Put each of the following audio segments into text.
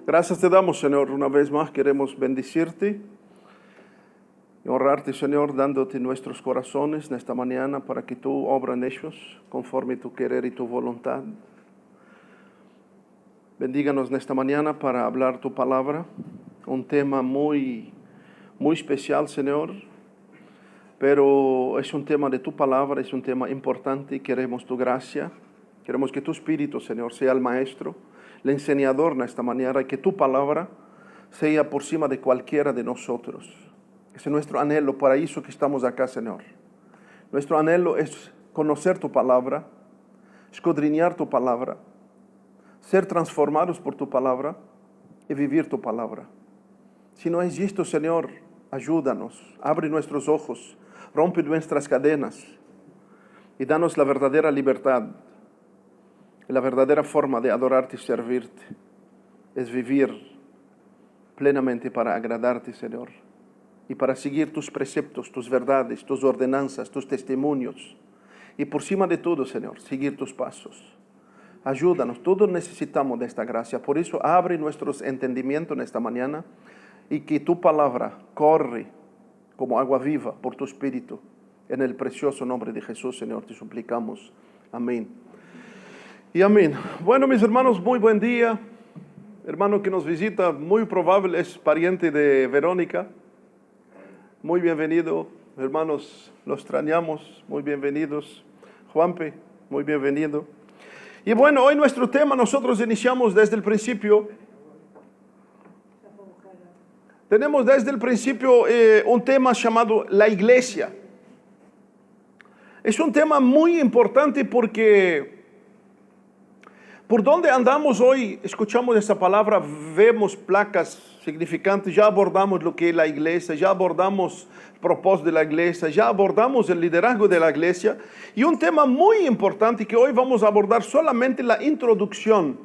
Gracias te damos, Señor. Una vez más queremos bendecirte y honrarte, Señor, dándote nuestros corazones en esta mañana para que tú obras en ellos conforme tu querer y tu voluntad. Bendíganos en esta mañana para hablar tu palabra, un tema muy especial, Señor, pero es un tema de tu palabra, es un tema importante y queremos tu gracia. Queremos que tu Espíritu, Señor, sea el maestro, el enseñador en esta mañana y que tu palabra sea por encima de cualquiera de nosotros. Ese es nuestro anhelo, para eso que estamos acá, Señor. Nuestro anhelo es conocer tu palabra, escudriñar tu palabra, ser transformados por tu palabra y vivir tu palabra. Si no es esto, Señor, ayúdanos, abre nuestros ojos, rompe nuestras cadenas y danos la verdadera libertad. La verdadera forma de adorarte y servirte es vivir plenamente para agradarte, Señor, y para seguir tus preceptos, tus verdades, tus ordenanzas, tus testimonios, y por encima de todo, Señor, seguir tus pasos. Ayúdanos, todos necesitamos de esta gracia. Por eso abre nuestros entendimientos en esta mañana y que tu palabra corre como agua viva por tu Espíritu. En el precioso nombre de Jesús, Señor, te suplicamos. Amén. Y amén. Bueno, mis hermanos, muy buen día. Hermano que nos visita, muy probable es pariente de Verónica. Muy bienvenido. Hermanos, los extrañamos. Muy bienvenidos. Juanpe, muy bienvenido. Y bueno, hoy nuestro tema, nosotros iniciamos desde el principio. Tenemos desde el principio un tema llamado la iglesia. Es un tema muy importante porque por donde andamos hoy, escuchamos esa palabra, vemos placas significantes, ya abordamos lo que es la iglesia, ya abordamos el propósito de la iglesia, ya abordamos el liderazgo de la iglesia. Y un tema muy importante que hoy vamos a abordar solamente la introducción.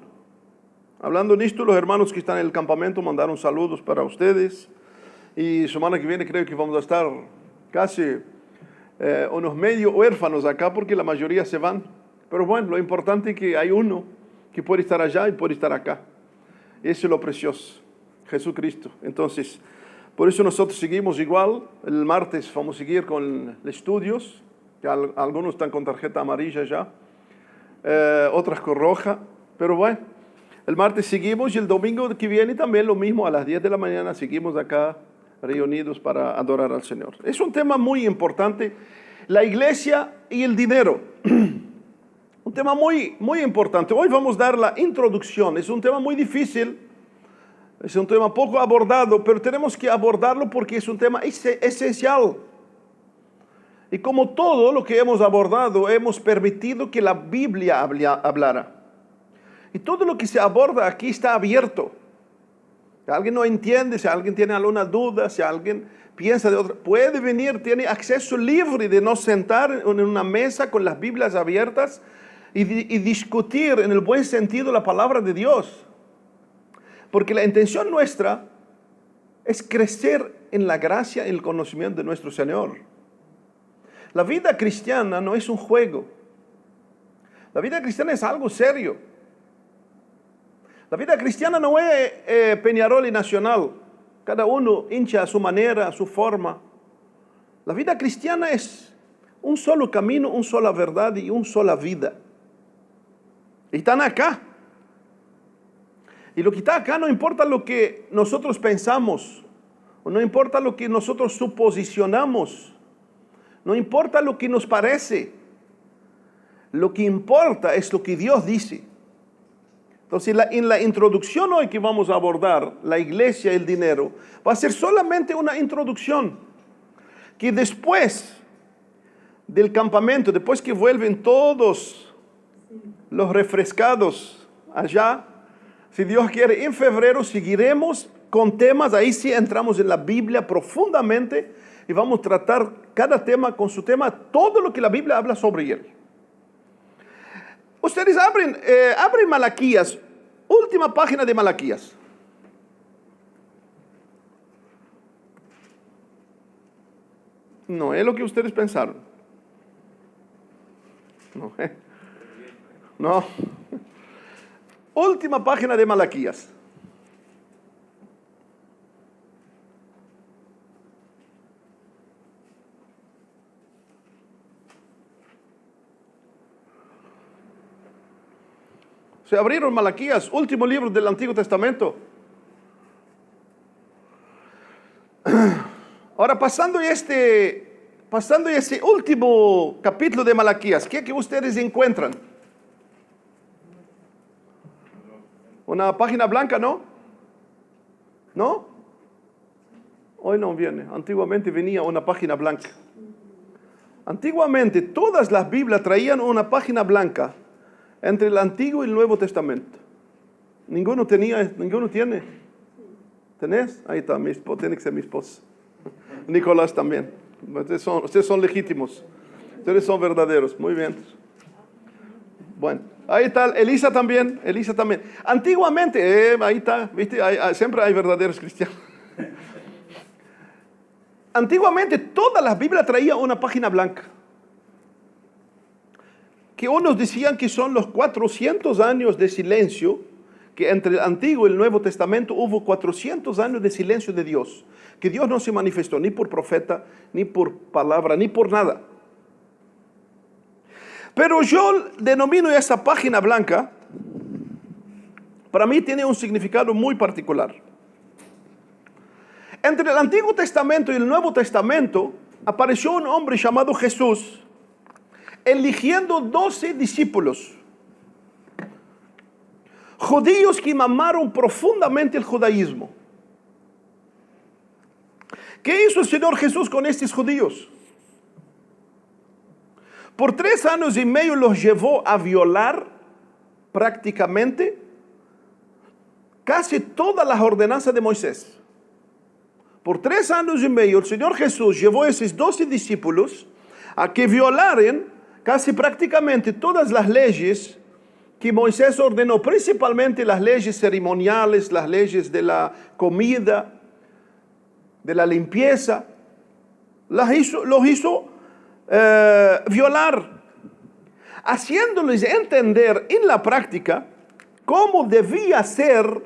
Hablando en esto, los hermanos que están en el campamento mandaron saludos para ustedes. Y semana que viene creo que vamos a estar casi unos medio huérfanos acá porque la mayoría se van. Pero bueno, lo importante es que hay uno que puede estar allá y puede estar acá. Eso es lo precioso, Jesucristo. Entonces, por eso nosotros seguimos igual. El martes vamos a seguir con los estudios. Que algunos están con tarjeta amarilla ya, otras con roja. Pero bueno, el martes seguimos y el domingo que viene también lo mismo. A las 10 de la mañana seguimos acá reunidos para adorar al Señor. Es un tema muy importante, la iglesia y el dinero. Un tema muy importante. Hoy vamos a dar la introducción. Es un tema muy difícil, es un tema poco abordado, pero tenemos que abordarlo porque es un tema esencial. Y como todo lo que hemos abordado, hemos permitido que la Biblia hablara. Y todo lo que se aborda aquí está abierto. Si alguien no entiende, si alguien tiene alguna duda, si alguien piensa de otra, puede venir, tiene acceso libre de nos sentar en una mesa con las Biblias abiertas y discutir en el buen sentido la palabra de Dios. Porque la intención nuestra es crecer en la gracia y el conocimiento de nuestro Señor. La vida cristiana no es un juego. La vida cristiana es algo serio. La vida cristiana no es Peñarol y Nacional. Cada uno hincha a su manera, a su forma. La vida cristiana es un solo camino, una sola verdad y una sola vida. Y están acá. Y lo que está acá no importa lo que nosotros pensamos, o no importa lo que nosotros suposicionamos, no importa lo que nos parece. Lo que importa es lo que Dios dice. Entonces, en la introducción hoy que vamos a abordar, la iglesia y el dinero, va a ser solamente una introducción. Que después del campamento, después que vuelven todos los refrescados allá, si Dios quiere, en febrero seguiremos con temas. Ahí sí entramos en la Biblia profundamente y vamos a tratar cada tema con su tema, todo lo que la Biblia habla sobre él. Ustedes abren Malaquías, última página de Malaquías. No es lo que ustedes pensaron. No. Última página de Malaquías. Se abrieron Malaquías, último libro del Antiguo Testamento. Ahora, pasando este último capítulo de Malaquías, ¿qué que ustedes encuentran? Una página blanca, ¿no? ¿No? Hoy no viene. Antiguamente venía una página blanca. Antiguamente todas las Biblias traían una página blanca entre el Antiguo y el Nuevo Testamento. Ninguno tiene. ¿Tenés? Ahí está, tiene que ser mi esposa. Nicolás también. Ustedes son legítimos. Ustedes son verdaderos. Muy bien. Bueno, ahí está Elisa también. Antiguamente, ahí está, ¿viste? Siempre hay verdaderos cristianos. Antiguamente todas las Biblias traían una página blanca. Que unos decían que son los 400 años de silencio, que entre el Antiguo y el Nuevo Testamento hubo 400 años de silencio de Dios. Que Dios no se manifestó ni por profeta, ni por palabra, ni por nada. Pero yo denomino esa página blanca, para mí tiene un significado muy particular. Entre el Antiguo Testamento y el Nuevo Testamento apareció un hombre llamado Jesús, eligiendo 12 discípulos, judíos que mamaron profundamente el judaísmo. ¿Qué hizo el Señor Jesús con estos judíos? Por 3 años y medio los llevó a violar prácticamente casi todas las ordenanzas de Moisés. Por 3 años y medio el Señor Jesús llevó a esos 12 discípulos a que violaran casi prácticamente todas las leyes que Moisés ordenó, principalmente las leyes ceremoniales, las leyes de la comida, de la limpieza. Los hizo violar, haciéndoles entender en la práctica cómo debía ser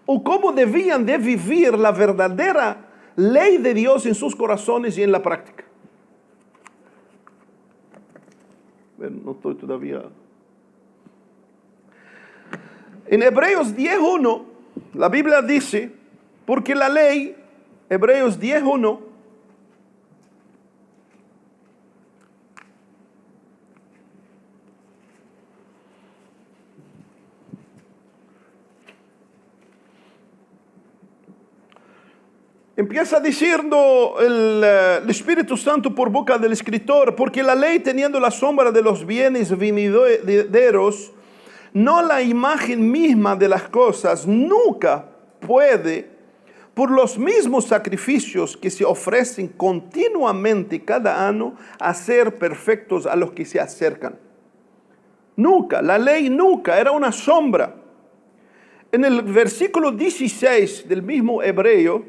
o cómo debían de vivir la verdadera ley de Dios en sus corazones y en la práctica. No estoy todavía. En Hebreos 10:1, la Biblia dice, porque la ley, Hebreos 10:1, empieza diciendo el Espíritu Santo por boca del escritor, porque la ley, teniendo la sombra de los bienes venideros, no la imagen misma de las cosas, nunca puede, por los mismos sacrificios que se ofrecen continuamente cada año, hacer perfectos a los que se acercan. Nunca, la ley nunca, era una sombra. En el versículo 16 del mismo Hebreo,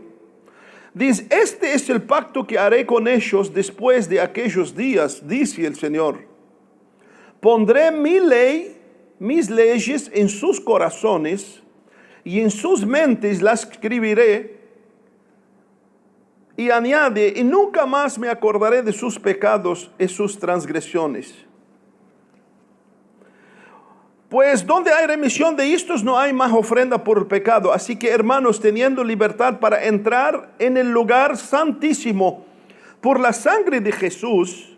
dice, este es el pacto que haré con ellos después de aquellos días, dice el Señor. Pondré mis leyes en sus corazones y en sus mentes las escribiré. Y añade, y nunca más me acordaré de sus pecados y sus transgresiones. Pues donde hay remisión de estos no hay más ofrenda por el pecado. Así que, hermanos, teniendo libertad para entrar en el lugar santísimo por la sangre de Jesús,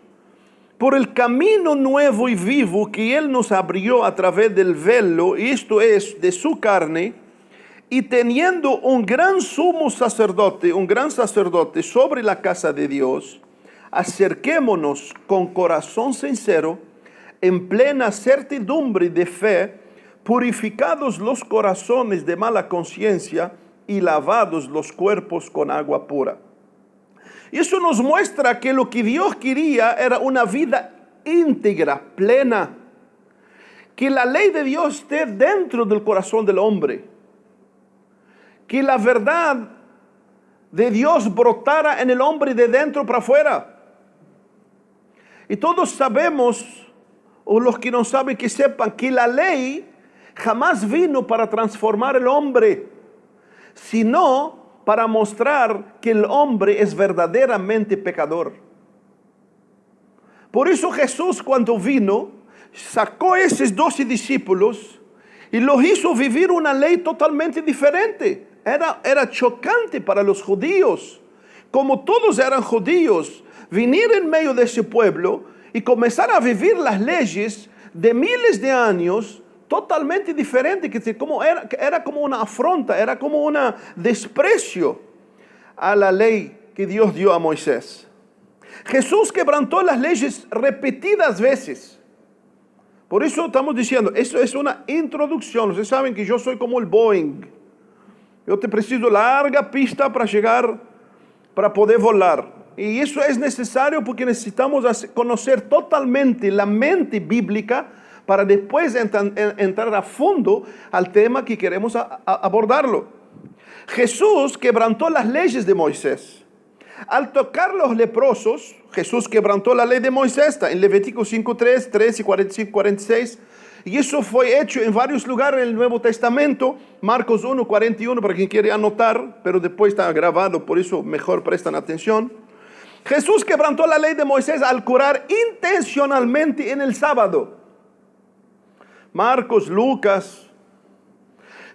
por el camino nuevo y vivo que Él nos abrió a través del velo, esto es, de su carne, y teniendo un gran sacerdote sobre la casa de Dios, acerquémonos con corazón sincero, en plena certidumbre de fe, purificados los corazones de mala conciencia y lavados los cuerpos con agua pura. Y eso nos muestra que lo que Dios quería era una vida íntegra, plena. Que la ley de Dios esté dentro del corazón del hombre. Que la verdad de Dios brotara en el hombre de dentro para afuera. Y todos sabemos, o los que no saben que sepan, que la ley jamás vino para transformar el hombre, sino para mostrar que el hombre es verdaderamente pecador. Por eso Jesús, cuando vino, sacó esos 12 discípulos y los hizo vivir una ley totalmente diferente. Era chocante para los judíos. Como todos eran judíos, venir en medio de ese pueblo y comenzar a vivir las leyes de miles de años totalmente diferente, que era como una afronta, era como un desprecio a la ley que Dios dio a Moisés. Jesús quebrantó las leyes repetidas veces. Por eso estamos diciendo, eso es una introducción. Ustedes saben que yo soy como el Boeing. Yo te preciso larga pista para llegar, para poder volar. Y eso es necesario porque necesitamos conocer totalmente la mente bíblica para después entrar a fondo al tema que queremos abordarlo. Jesús quebrantó las leyes de Moisés. Al tocar los leprosos, Jesús quebrantó la ley de Moisés, en Levítico 5:3, 3 y 45, 46. Y eso fue hecho en varios lugares en el Nuevo Testamento. Marcos 1, 41, para quien quiere anotar, pero después está grabado, por eso mejor prestan atención. Jesús quebrantó la ley de Moisés al curar intencionalmente en el sábado. Marcos, Lucas.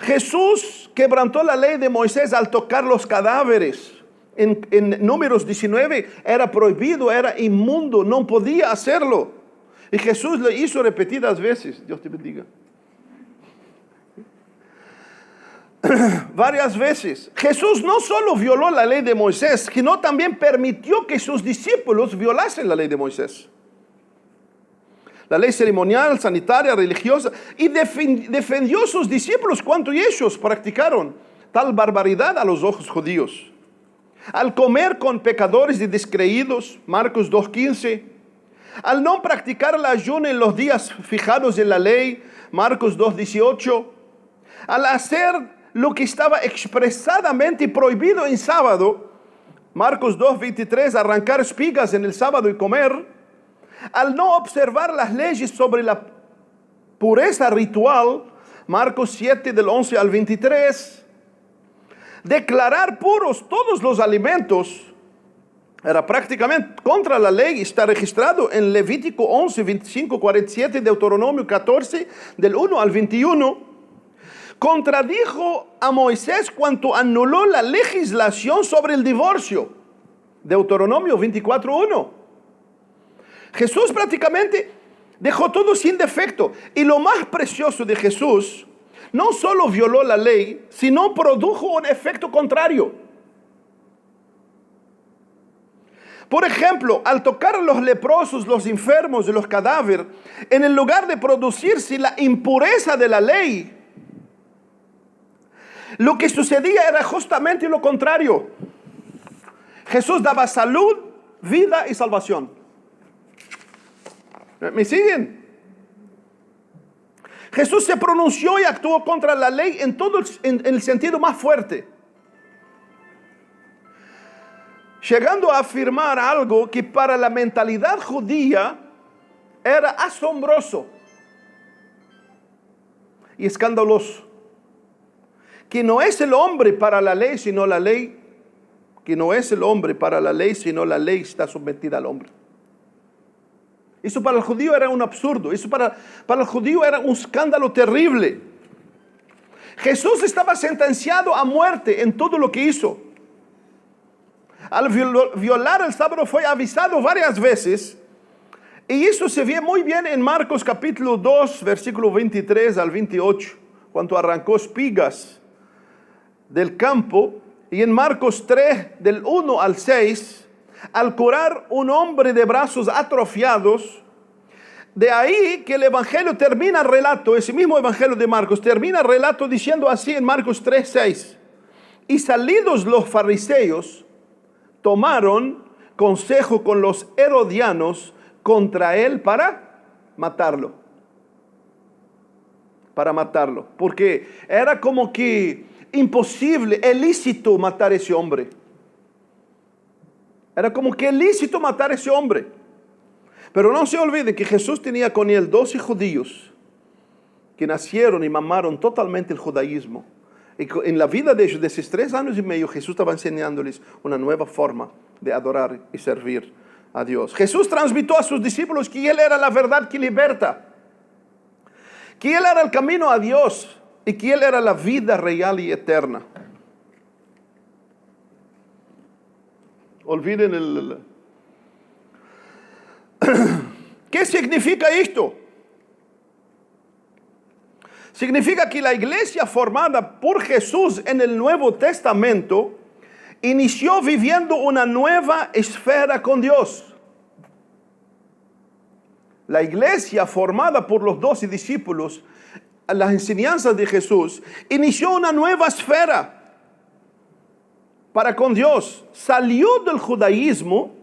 Jesús quebrantó la ley de Moisés al tocar los cadáveres. En Números 19 era prohibido, era inmundo, no podía hacerlo. Y Jesús lo hizo repetidas veces. Dios te bendiga. Varias veces. Jesús no solo violó la ley de Moisés, sino también permitió que sus discípulos violasen la ley de Moisés. La ley ceremonial, sanitaria, religiosa, y defendió a sus discípulos cuando ellos practicaron tal barbaridad a los ojos judíos. Al comer con pecadores y descreídos, Marcos 2:15. Al no practicar el ayuno en los días fijados en la ley, Marcos 2:18. Al hacer lo que estaba expresadamente prohibido en sábado, Marcos 2:23, arrancar espigas en el sábado y comer. Al no observar las leyes sobre la pureza ritual, Marcos 7 del 11 al 23. Declarar puros todos los alimentos era prácticamente contra la ley. Está registrado en Levítico 11, 25, 47, Deuteronomio 14, del 1 al 21. Contradijo a Moisés cuando anuló la legislación sobre el divorcio. Deuteronomio 24, 1. Jesús prácticamente dejó todo sin defecto. Y lo más precioso de Jesús, no solo violó la ley, sino produjo un efecto contrario. Por ejemplo, al tocar a los leprosos, los enfermos y los cadáveres, en el lugar de producirse la impureza de la ley, lo que sucedía era justamente lo contrario. Jesús daba salud, vida y salvación. ¿Me siguen? Jesús se pronunció y actuó contra la ley en el sentido más fuerte, llegando a afirmar algo que para la mentalidad judía era asombroso y escandaloso: que no es el hombre para la ley, sino la ley. Que no es el hombre para la ley, sino la ley está sometida al hombre. Eso para el judío era un absurdo. Eso para el judío era un escándalo terrible. Jesús estaba sentenciado a muerte en todo lo que hizo. Al violar el sábado fue avisado varias veces. Y eso se ve muy bien en Marcos capítulo 2, versículo 23 al 28, cuando arrancó espigas del campo. Y en Marcos 3, del 1 al 6, al curar un hombre de brazos atrofiados. De ahí que el evangelio termina el relato, ese mismo evangelio de Marcos, termina el relato diciendo así en Marcos 3, 6. Y salidos los fariseos, tomaron consejo con los herodianos contra él para matarlo. Para matarlo. Porque era como que imposible, ilícito matar a ese hombre. Era como que ilícito matar a ese hombre. Pero no se olvide que Jesús tenía con él 12 judíos que nacieron y mamaron totalmente el judaísmo. Y en la vida de ellos, de esos 3 años y medio, Jesús estaba enseñándoles una nueva forma de adorar y servir a Dios. Jesús transmitió a sus discípulos que Él era la verdad que liberta. que Él era el camino a Dios y que Él era la vida real y eterna. Olviden ¿Qué significa esto? Significa que la iglesia formada por Jesús en el Nuevo Testamento inició viviendo una nueva esfera con Dios. La iglesia formada por los 12 discípulos, las enseñanzas de Jesús, inició una nueva esfera para con Dios. Salió del judaísmo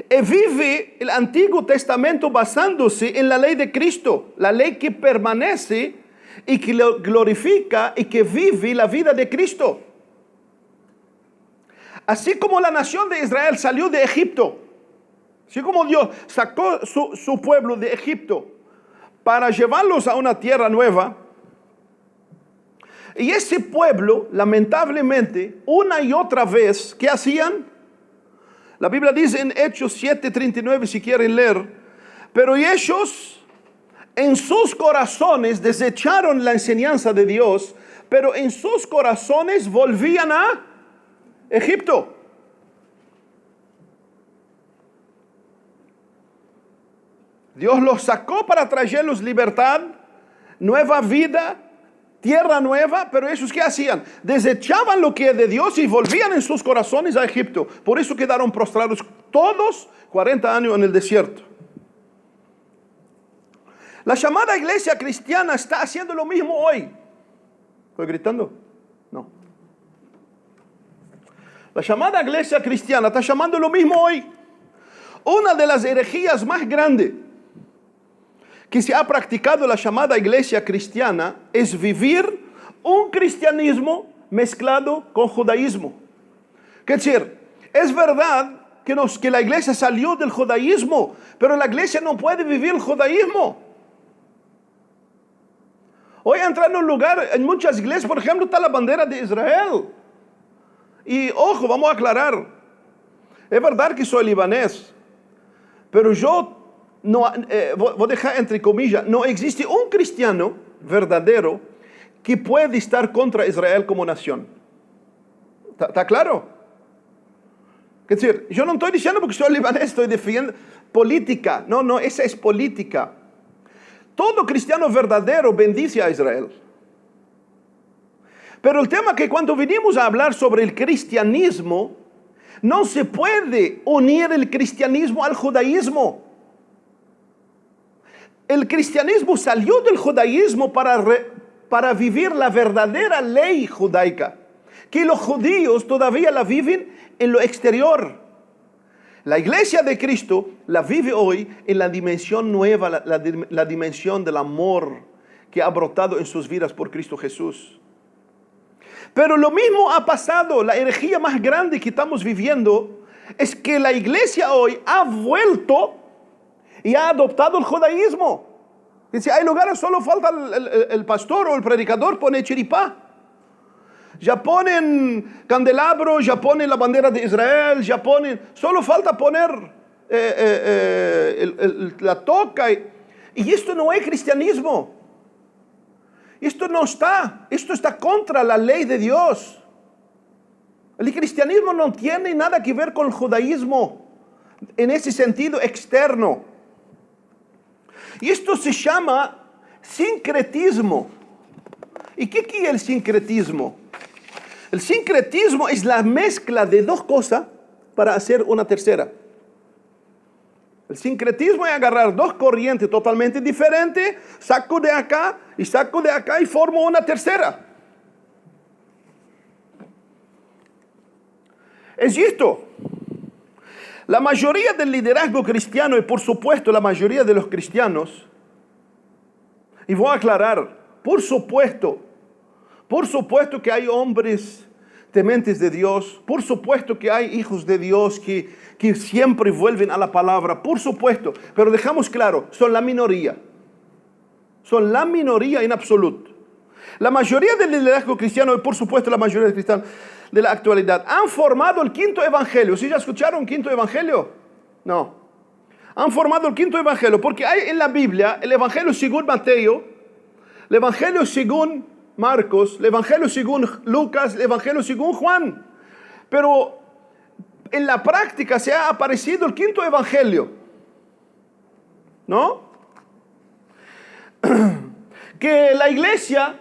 y vive el Antiguo Testamento basándose en la ley de Cristo, la ley que permanece y que glorifica y que vive la vida de Cristo. Así como la nación de Israel salió de Egipto, así como Dios sacó su pueblo de Egipto para llevarlos a una tierra nueva, y ese pueblo, lamentablemente, una y otra vez, ¿qué hacían? La Biblia dice en Hechos 7:39, si quieren leer, pero ellos en sus corazones desecharon la enseñanza de Dios, pero en sus corazones volvían a Egipto. Dios los sacó para traerlos libertad, nueva vida, tierra nueva, pero ellos ¿qué hacían? Desechaban lo que es de Dios y volvían en sus corazones a Egipto. Por eso quedaron prostrados todos 40 años en el desierto. La llamada iglesia cristiana está haciendo lo mismo hoy. ¿Estoy gritando? No. La llamada iglesia cristiana está llamando lo mismo hoy. Una de las herejías más grandes que se ha practicado la llamada iglesia cristiana es vivir un cristianismo mezclado con judaísmo. Es decir, es verdad que la iglesia salió del judaísmo, pero la iglesia no puede vivir el judaísmo. Hoy entrando en un lugar, en muchas iglesias, por ejemplo, está la bandera de Israel. Y ojo, vamos a aclarar, es verdad que soy libanés, pero yo no, voy a dejar entre comillas, no existe un cristiano verdadero que puede estar contra Israel como nación. ¿Está claro? Es decir, yo no estoy diciendo porque soy libanés, estoy defendiendo política. No, esa es política. Todo cristiano verdadero bendice a Israel. Pero el tema es que cuando venimos a hablar sobre el cristianismo, no se puede unir el cristianismo al judaísmo. El cristianismo salió del judaísmo para vivir la verdadera ley judaica, que los judíos todavía la viven en lo exterior. La iglesia de Cristo la vive hoy en la dimensión nueva, la dimensión del amor que ha brotado en sus vidas por Cristo Jesús. Pero lo mismo ha pasado, la herejía más grande que estamos viviendo es que la iglesia hoy ha vuelto y ha adoptado el judaísmo. Dice, hay lugares solo falta el pastor o el predicador pone chiripá. Ya ponen candelabros, ya ponen la bandera de Israel, ya ponen, solo falta poner la toca. Y esto no es cristianismo. Esto está contra la ley de Dios. El cristianismo no tiene nada que ver con el judaísmo en ese sentido externo. Y esto se llama sincretismo. ¿Y qué es el sincretismo? El sincretismo es la mezcla de dos cosas para hacer una tercera. El sincretismo es agarrar dos corrientes totalmente diferentes, saco de acá y formo una tercera. Es esto. La mayoría del liderazgo cristiano y por supuesto la mayoría de los cristianos, y voy a aclarar, por supuesto que hay hombres tementes de Dios, por supuesto que hay hijos de Dios que siempre vuelven a la palabra, por supuesto, pero dejamos claro, son la minoría en absoluto. La mayoría del liderazgo cristiano y por supuesto la mayoría de cristianos de la actualidad han formado el quinto evangelio. ¿Sí ya escucharon quinto evangelio? No. Han formado el quinto evangelio, porque hay en la Biblia el evangelio según Mateo, el evangelio según Marcos, el evangelio según Lucas, el evangelio según Juan. Pero en la práctica se ha aparecido el quinto evangelio, ¿no? Que la iglesia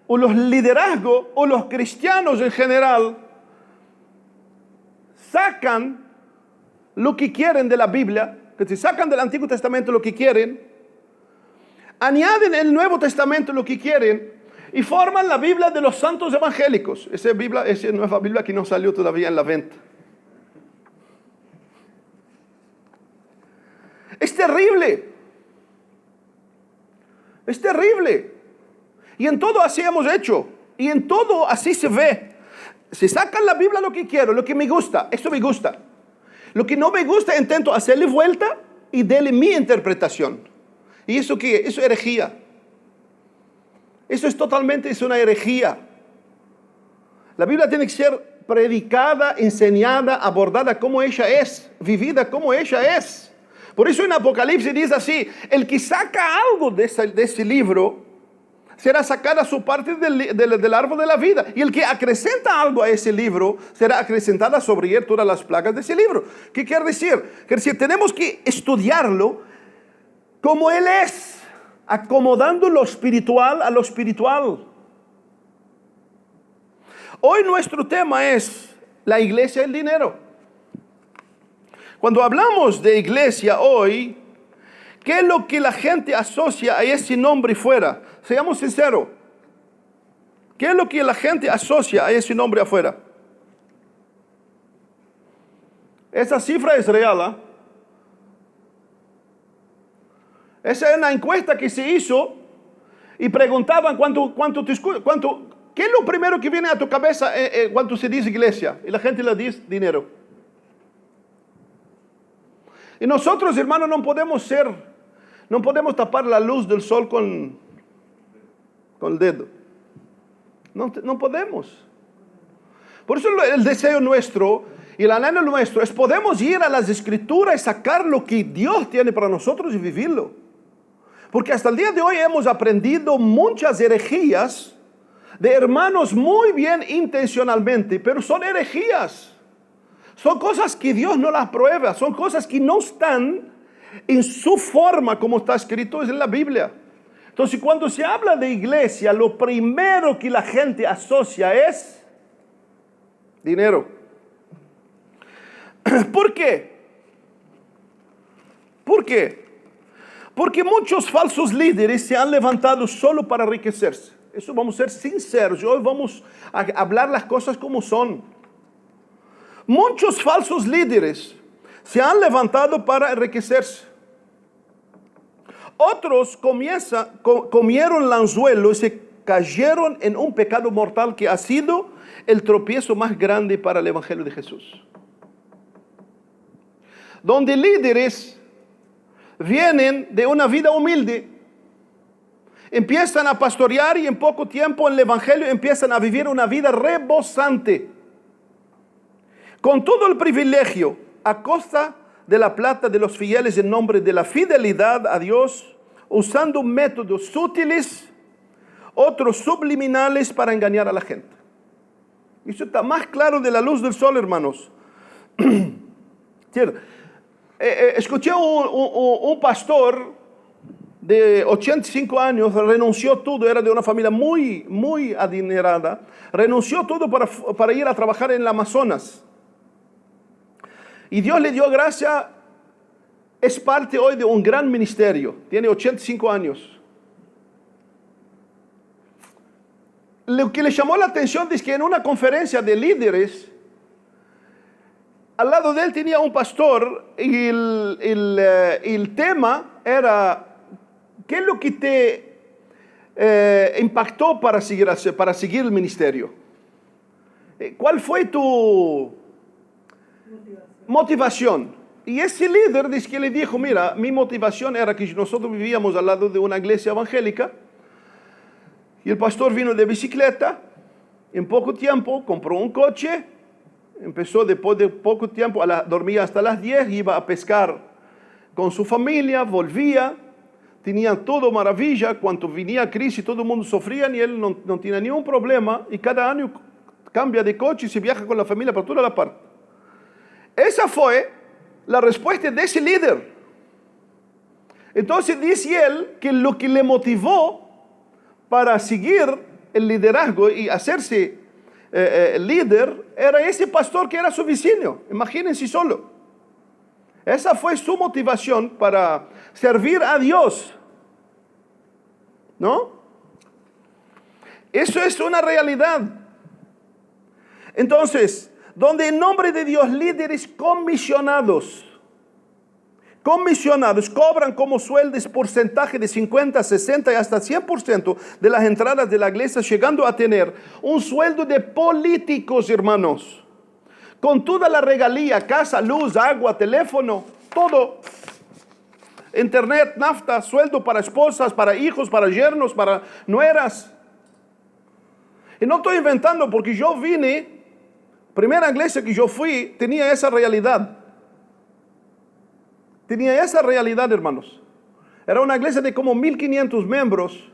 o los liderazgos o los cristianos en general sacan lo que quieren de la Biblia, que se sacan del Antiguo Testamento lo que quieren, añaden el Nuevo Testamento lo que quieren y forman la Biblia de los santos evangélicos. Esa nueva Biblia que no salió todavía en la venta. Es terrible. Es terrible. Y en todo así hemos hecho. Y en todo así se ve. Se sacan la Biblia lo que quiero, lo que me gusta. Esto me gusta. Lo que no me gusta intento hacerle vuelta y darle mi interpretación. ¿Y eso qué? Eso es herejía. Eso es una herejía. La Biblia tiene que ser predicada, enseñada, abordada como ella es, vivida como ella es. Por eso en Apocalipsis dice así: el que saca algo de ese libro será sacada su parte del árbol de la vida. Y el que acrescenta algo a ese libro será acrecentada sobre él todas las plagas de ese libro. ¿Qué quiere decir? Quiere decir, tenemos que estudiarlo como él es, acomodando lo espiritual a lo espiritual. Hoy nuestro tema es la iglesia y el dinero. Cuando hablamos de iglesia hoy, ¿qué es lo que la gente asocia a ese nombre fuera? Seamos sinceros. ¿Qué es lo que la gente asocia a ese nombre afuera? Esa cifra es real, ¿eh? Esa es una encuesta que se hizo y preguntaban ¿qué es lo primero que viene a tu cabeza cuando se dice iglesia? Y la gente le dice dinero. Y nosotros, hermanos, no podemos tapar la luz del sol con el dedo. No podemos. Por eso el deseo nuestro y el anhelo nuestro es podemos ir a las Escrituras y sacar lo que Dios tiene para nosotros y vivirlo. Porque hasta el día de hoy hemos aprendido muchas herejías de hermanos muy bien intencionalmente, pero son herejías. Son cosas que Dios no las prueba, son cosas que no están en su forma como está escrito en la Biblia. Entonces, cuando se habla de iglesia, lo primero que la gente asocia es dinero. ¿Por qué? ¿Por qué? Porque muchos falsos líderes se han levantado solo para enriquecerse. Eso vamos a ser sinceros. Hoy vamos a hablar las cosas como son. Muchos falsos líderes se han levantado para enriquecerse. Otros comieron el anzuelo y se cayeron en un pecado mortal que ha sido el tropiezo más grande para el Evangelio de Jesús. Donde líderes vienen de una vida humilde, empiezan a pastorear y en poco tiempo en el Evangelio empiezan a vivir una vida rebosante, con todo el privilegio a costa de la plata de los fieles en nombre de la fidelidad a Dios, usando métodos sutiles, otros subliminales para engañar a la gente. Eso está más claro de la luz del sol, hermanos. Escuché un pastor de 85 años, renunció todo, era de una familia muy, muy adinerada, renunció todo para ir a trabajar en el Amazonas. Y Dios le dio gracia, es parte hoy de un gran ministerio, tiene 85 años. Lo que le llamó la atención es que en una conferencia de líderes, al lado de él tenía un pastor y el tema era, ¿qué es lo que te impactó para seguir el ministerio? ¿Cuál fue tu motivación? Y ese líder dice que le dijo, mira, mi motivación era que nosotros vivíamos al lado de una iglesia evangélica y el pastor vino de bicicleta, en poco tiempo compró un coche, empezó después de poco tiempo, dormía hasta las 10, iba a pescar con su familia, volvía, tenía todo maravilla. Cuando venía crisis, todo el mundo sufría y él no tenía ningún problema. Y cada año cambia de coche y se viaja con la familia para toda la parte. Esa fue la respuesta de ese líder. Entonces dice él que lo que le motivó para seguir el liderazgo y hacerse líder era ese pastor que era su vecino. Imagínense solo. Esa fue su motivación para servir a Dios. ¿No? Eso es una realidad. Entonces, donde en nombre de Dios líderes comisionados cobran como sueldos porcentaje de 50, 60 y hasta 100% de las entradas de la iglesia, llegando a tener un sueldo de políticos, hermanos, con toda la regalía, casa, luz, agua, teléfono, todo, internet, nafta, sueldo para esposas, para hijos, para yernos, para nueras. Y no estoy inventando, porque yo vine, primera iglesia que yo fui, tenía esa realidad. Tenía esa realidad, hermanos. Era una iglesia de como 1,500 miembros.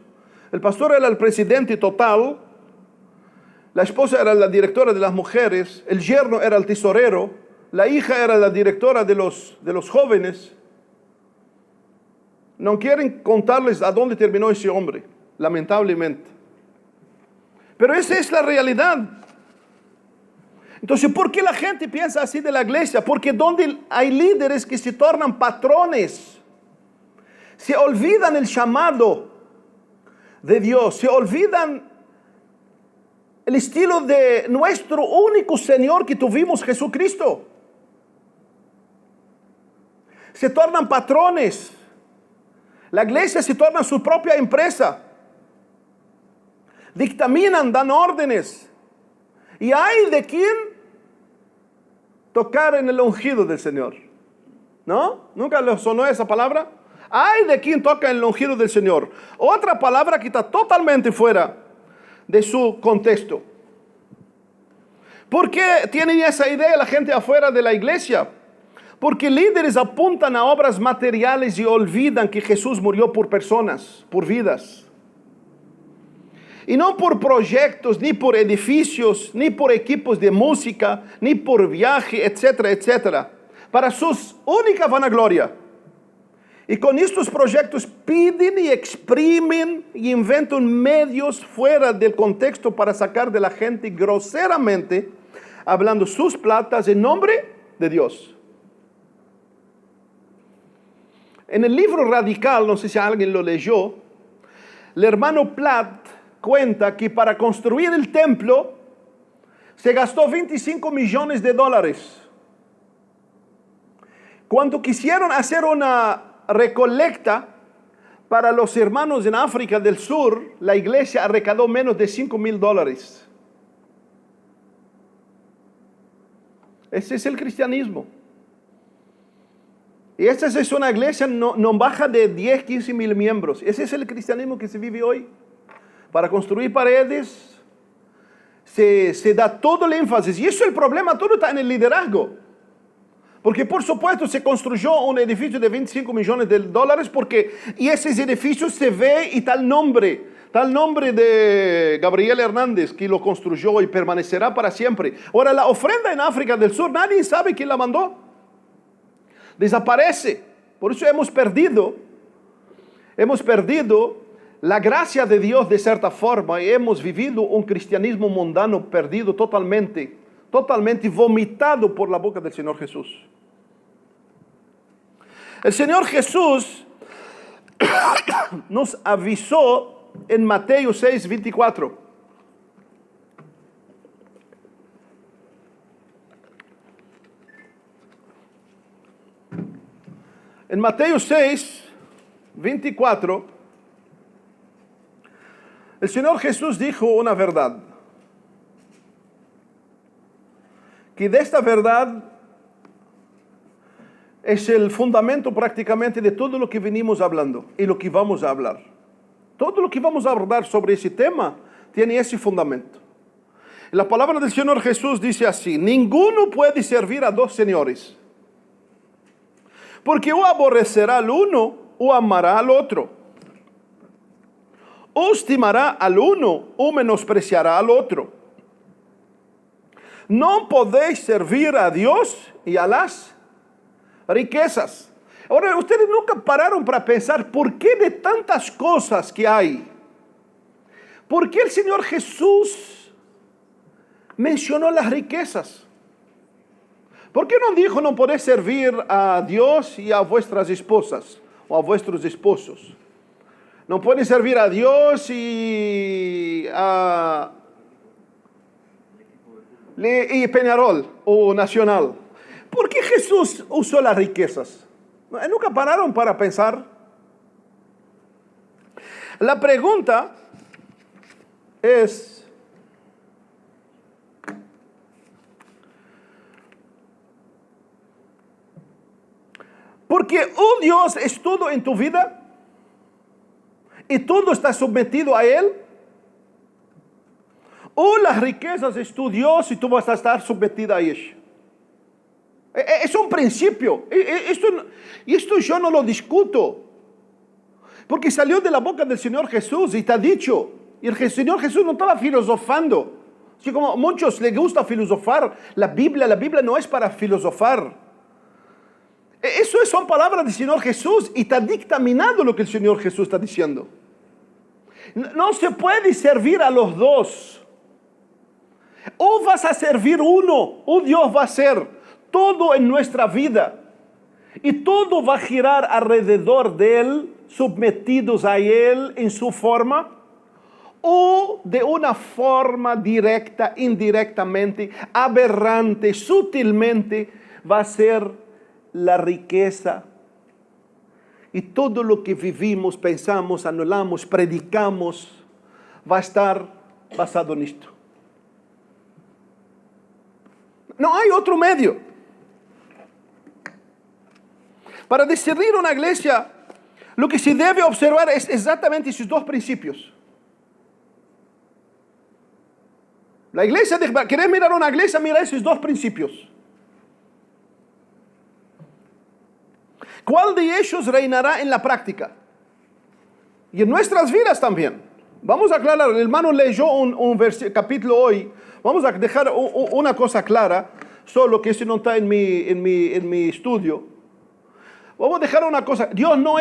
El pastor era el presidente total. La esposa era la directora de las mujeres. El yerno era el tesorero. La hija era la directora de los jóvenes. No quieren contarles a dónde terminó ese hombre, lamentablemente. Pero esa es la realidad. Entonces, ¿por qué la gente piensa así de la iglesia? Porque donde hay líderes que se tornan patrones, se olvidan el llamado de Dios, se olvidan el estilo de nuestro único Señor que tuvimos, Jesucristo. Se tornan patrones. La iglesia se torna su propia empresa. Dictaminan, dan órdenes. Y hay de quien tocar en el ungido del Señor. ¿No? ¿Nunca les sonó esa palabra? Hay de quien toca en el ungido del Señor. Otra palabra que está totalmente fuera de su contexto. ¿Por qué tienen esa idea la gente afuera de la iglesia? Porque líderes apuntan a obras materiales y olvidan que Jesús murió por personas, por vidas. Y no por proyectos, ni por edificios, ni por equipos de música, ni por viaje, etcétera, etcétera. Para sus única vanagloria. Y con estos proyectos piden y exprimen y inventan medios fuera del contexto para sacar de la gente groseramente, hablando sus platas en nombre de Dios. En el libro Radical, no sé si alguien lo leyó, el hermano Platt cuenta que para construir el templo se gastó $25 millones. Cuando quisieron hacer una recolecta para los hermanos en África del Sur, la iglesia recaudó menos de $5,000. Ese es el cristianismo. Y esta es una iglesia no baja de 10, 15 mil miembros. Ese es el cristianismo que se vive hoy. Para construir paredes se da todo el énfasis. Y eso es el problema, todo está en el liderazgo. Porque por supuesto se construyó un edificio de $25 millones y esos edificios se ve y tal nombre de Gabriel Hernández que lo construyó y permanecerá para siempre. Ahora la ofrenda en África del Sur, nadie sabe quién la mandó. Desaparece. Por eso hemos perdido la gracia de Dios de cierta forma y hemos vivido un cristianismo mundano perdido totalmente vomitado por la boca del Señor Jesús. El Señor Jesús nos avisó en Mateo 6:24. En Mateo 6:24, el Señor Jesús dijo una verdad. Que de esta verdad es el fundamento prácticamente de todo lo que venimos hablando y lo que vamos a hablar. Todo lo que vamos a abordar sobre ese tema tiene ese fundamento. La palabra del Señor Jesús dice así: ninguno puede servir a dos señores, Porque o aborrecerá al uno o amará al otro. O estimará al uno o menospreciará al otro. No podéis servir a Dios y a las riquezas. Ahora, ustedes nunca pararon para pensar por qué de tantas cosas que hay, ¿por qué el Señor Jesús mencionó las riquezas? ¿Por qué no dijo no podéis servir a Dios y a vuestras esposas o a vuestros esposos? No pueden servir a Dios y a Peñarol o Nacional. ¿Por qué Jesús usó las riquezas? ¿Nunca pararon para pensar? La pregunta es, porque un Dios es todo en tu vida y todo está sometido a Él, o las riquezas es tu Dios y tú vas a estar sometida a ellos. Es un principio. Esto yo no lo discuto. Porque salió de la boca del Señor Jesús y está dicho. Y el Señor Jesús no estaba filosofando. Así como a muchos les gusta filosofar. La Biblia no es para filosofar. Eso son palabras del Señor Jesús y está dictaminado lo que el Señor Jesús está diciendo. No se puede servir a los dos. O vas a servir uno, o Dios va a ser todo en nuestra vida. Y todo va a girar alrededor de Él, sometidos a Él en su forma, o de una forma directa, indirectamente, aberrante, sutilmente, va a ser la riqueza. Y todo lo que vivimos, pensamos, anhelamos, predicamos, va a estar basado en esto. No hay otro medio. Para discernir una iglesia, lo que se debe observar es exactamente esos dos principios. La iglesia, ¿querés mirar una iglesia? Mira esos dos principios. ¿Cuál de ellos reinará en la práctica? Y en nuestras vidas también. Vamos a aclarar, el hermano leyó un capítulo hoy. Vamos a dejar una cosa clara, solo que eso no está en mi estudio. Vamos a dejar una cosa, Dios no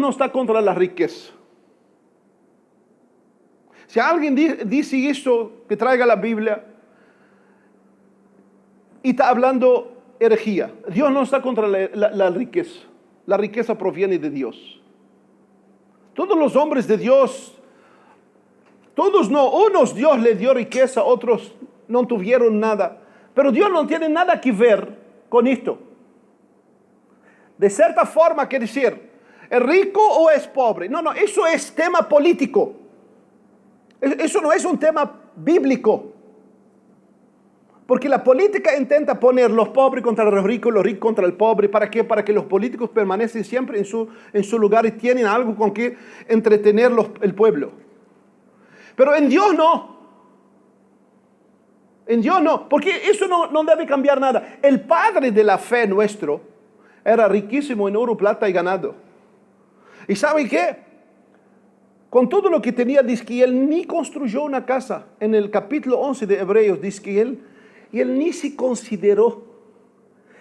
está contra la riqueza. Si alguien dice eso, que traiga la Biblia, y está hablando herejía. Dios no está contra la riqueza. La riqueza proviene de Dios. Todos los hombres de Dios, todos no, unos Dios les dio riqueza, otros no tuvieron nada. Pero Dios no tiene nada que ver con esto. De cierta forma, quiere decir, ¿es rico o es pobre? No, eso es tema político. Eso no es un tema bíblico. Porque la política intenta poner los pobres contra los ricos contra el pobre. ¿Para qué? Para que los políticos permanecen siempre en su lugar y tienen algo con que entretener el pueblo. Pero en Dios no. En Dios no. Porque eso no debe cambiar nada. El padre de la fe nuestro era riquísimo en oro, plata y ganado. ¿Y saben qué? Con todo lo que tenía, dice que él ni construyó una casa. En el capítulo 11 de Hebreos dice que él ni se consideró.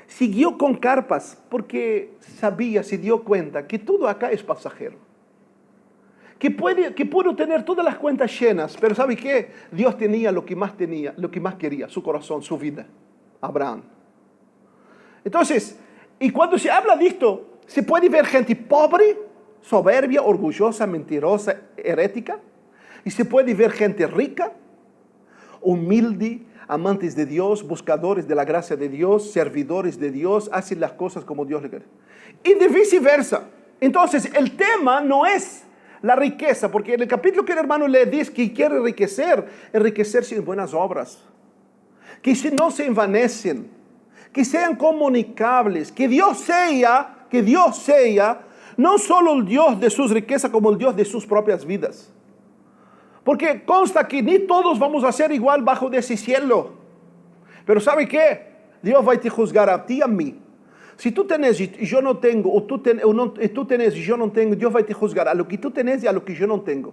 Siguió con carpas porque sabía, se dio cuenta que todo acá es pasajero. Que puedo tener todas las cuentas llenas, pero ¿sabe qué? Dios tenía, lo que más quería, su corazón, su vida. Abraham. Entonces, y cuando se habla de esto, se puede ver gente pobre, soberbia, orgullosa, mentirosa, herética. Y se puede ver gente rica, humilde, amantes de Dios, buscadores de la gracia de Dios, servidores de Dios, hacen las cosas como Dios le quiere. Y de viceversa. Entonces, el tema no es la riqueza, porque en el capítulo que el hermano le dice que quiere enriquecerse en buenas obras, que si no se envanecen, que sean comunicables, que Dios sea no solo el Dios de sus riquezas, como el Dios de sus propias vidas. Porque consta que ni todos vamos a ser igual bajo de ese cielo. Pero ¿sabe qué? Dios va a te juzgar a ti y a mí Si tú tenés y yo no tengo, o tú tenés y yo no tengo, Dios va a te juzgar a lo que tú tenés y a lo que yo no tengo.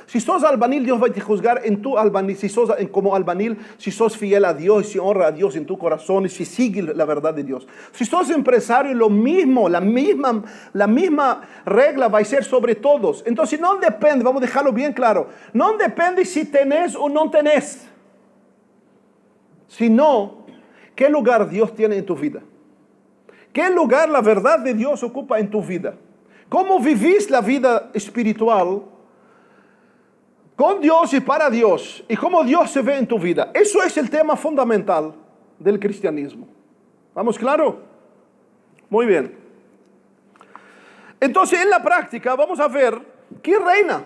Si sos albañil, Dios va a te juzgar en tu albañil, si sos como albañil, si sos fiel a Dios, si honra a Dios en tu corazón y si sigues la verdad de Dios. Si sos empresario, lo mismo, la misma regla va a ser sobre todos. Entonces no depende, vamos a dejarlo bien claro, no depende si tenés o no tenés, sino qué lugar Dios tiene en tu vida. ¿Qué lugar la verdad de Dios ocupa en tu vida? ¿Cómo vivís la vida espiritual con Dios y para Dios? ¿Y cómo Dios se ve en tu vida? Eso es el tema fundamental del cristianismo. ¿Vamos claro? Muy bien. Entonces, en la práctica vamos a ver quién reina.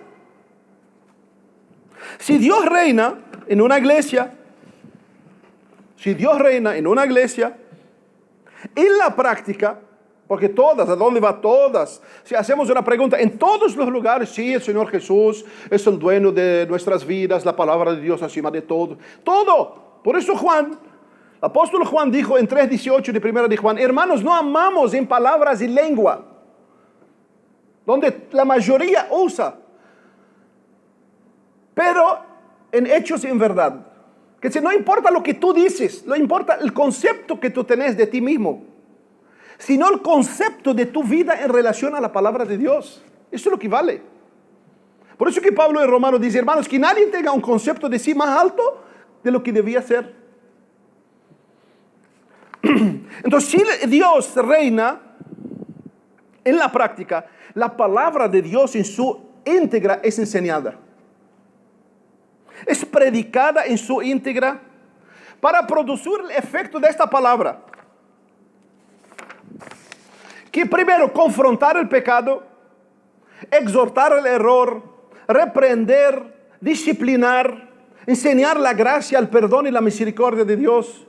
Si Dios reina en una iglesia, en la práctica, porque todas, ¿a dónde va todas? Si hacemos una pregunta, en todos los lugares, sí, el Señor Jesús es el dueño de nuestras vidas, la palabra de Dios encima de todo. Todo. Por eso el apóstol Juan dijo en 3:18 de primera de Juan, hermanos, no amamos en palabras y lengua, donde la mayoría usa, pero en hechos y en verdad. Que si no importa lo que tú dices, no importa el concepto que tú tenés de ti mismo, sino el concepto de tu vida en relación a la palabra de Dios. Eso es lo que vale. Por eso que Pablo en Romanos dice, hermanos, que nadie tenga un concepto de sí más alto de lo que debía ser. Entonces, si Dios reina en la práctica, la palabra de Dios en su íntegra es enseñada. Es predicada en su íntegra para producir el efecto de esta palabra. Que primero, confrontar el pecado, exhortar el error, reprender, disciplinar, enseñar la gracia, el perdón y la misericordia de Dios.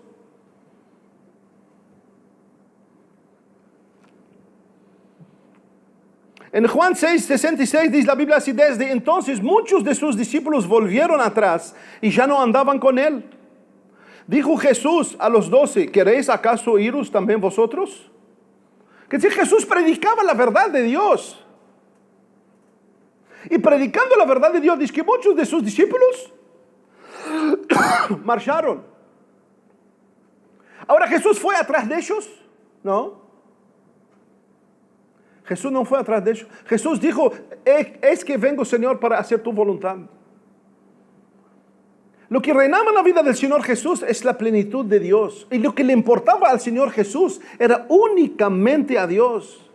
En Juan 6:66 dice la Biblia así, desde entonces muchos de sus discípulos volvieron atrás y ya no andaban con él. Dijo Jesús a los 12, ¿queréis acaso iros también vosotros? Que decir, Jesús predicaba la verdad de Dios. Y predicando la verdad de Dios, dice que muchos de sus discípulos marcharon. Ahora, ¿Jesús fue atrás de ellos? No. Jesús no fue atrás de ellos. Jesús dijo, es que vengo, Señor, para hacer tu voluntad. Lo que reinaba en la vida del Señor Jesús es la plenitud de Dios. Y lo que le importaba al Señor Jesús era únicamente a Dios.